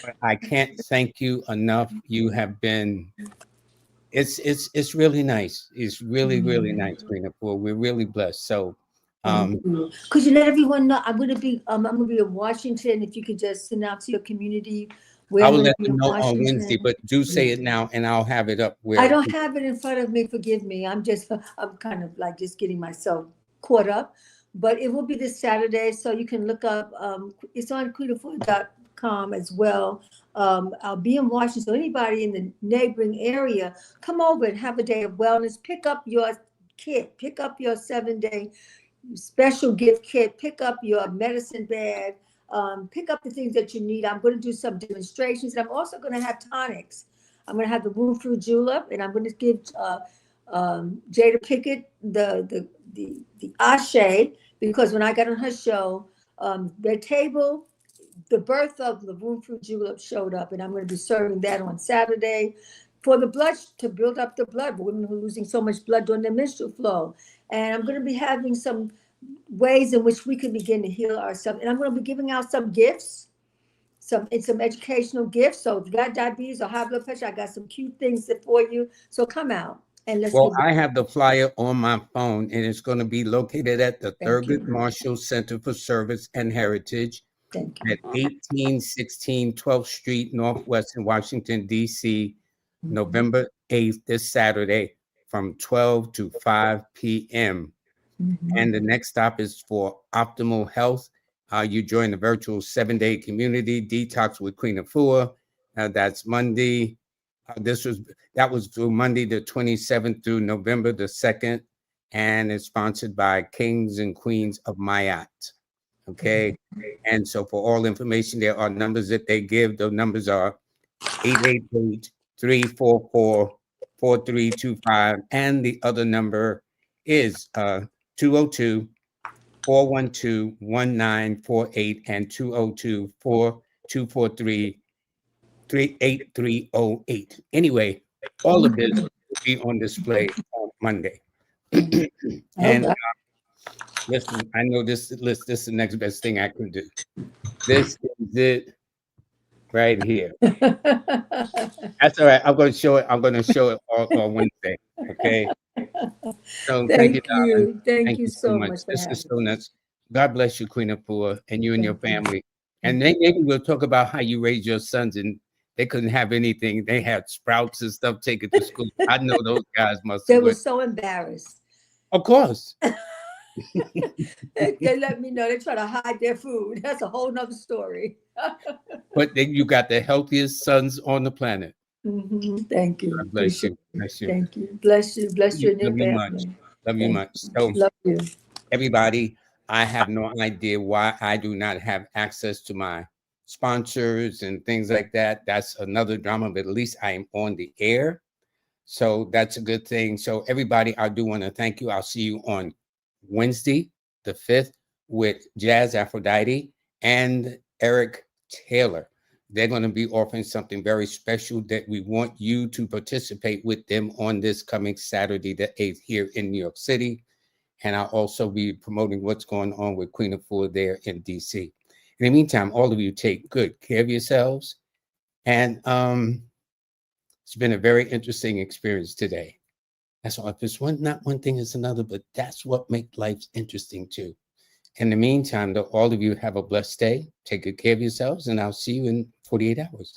But I can't thank you enough. You have been. It's really nice. It's really nice, Queen Afua. We're really blessed. So, Thank um, you. Could you let everyone know I'm gonna be in Washington. If you could just send out to your community where I I'm will gonna let be them in know on Wednesday. Washington. But do say Yeah. it now, and I'll have it up I where. don't have it in front of me. Forgive me. I'm kind of like just getting myself caught up. But it will be this Saturday, so you can look up. It's on queenafua.com as well. I'll be in Washington. So anybody in the neighboring area, come over and have a day of wellness. Pick up your kit. Pick up your 7-day special gift kit. Pick up your medicine bag. Pick up the things that you need. I'm going to do some demonstrations, and I'm also going to have tonics. I'm going to have the Woo Fruit Julep, and I'm going to give Jada Pickett the Ashe, because when I got on her show, their table, the birth of the Woo Fruit Julep showed up, and I'm going to be serving that on Saturday for the blood, to build up the blood. Women who are losing so much blood during their menstrual flow. And I'm going to be having some ways in which we can begin to heal ourselves. And I'm going to be giving out some gifts, some educational gifts. So if you got diabetes or high blood pressure, I got some cute things for you. So come out and let's Well, give. I have the flyer on my phone, and it's going to be located at the Thank Thurgood you. Marshall Center for Service and Heritage Thank at you. 1816 12th Street, Northwest in Washington, D.C., Mhm. November 8th, this Saturday, from 12 to 5 p.m. Mhm. And the next stop is for optimal health. You join the virtual 7-day community detox with Queen Afua. That's Monday. That was through Monday the 27th through November the 2nd, and it's sponsored by Kings and Queens of Mayat. Okay, and so for all information, there are numbers that they give. The numbers are 888-344-4325, and the other number is 202 412-1948 and 202-423-38308. Anyway, all of this will be on display on Monday. All And right. listen, I know this list, this is the next best thing I can do. This is it right here. That's all right. I'm going to show it. I'm going to show it on Wednesday. Okay. So thank you, Thank darling. you. Thank Thank you you so so much. much for This is having so me. nuts. God bless you, Queen Afua, and you and your Thank you. family. And maybe we'll talk about how you raised your sons and they couldn't have anything. They had sprouts and stuff taken to school. I know those guys must They have were went. so embarrassed. Of course. They let me know they try to hide their food. That's a whole nother story. But then you got the healthiest sons on the planet. Thank you. God bless Appreciate you. it. Bless you. Thank you. Bless you. Bless you and your Love you much. family. Love you Thank much. you. So Love you. everybody, I have no idea why I do not have access to my sponsors and things like that. That's another drama, but at least I am on the air. So that's a good thing. So everybody, I do want to thank you. I'll see you on Wednesday, the 5th, with Jazz Aphrodite and Eric Taylor. They're going to be offering something very special that we want you to participate with them on this coming Saturday, the 8th, here in New York City. And I'll also be promoting what's going on with Queen Afua there in DC. In the meantime, all of you take good care of yourselves. And it's been a very interesting experience today. That's all. If it's not one thing, it's another, but that's what makes life interesting too. In the meantime, though, all of you have a blessed day. Take good care of yourselves, and I'll see you in 48 hours.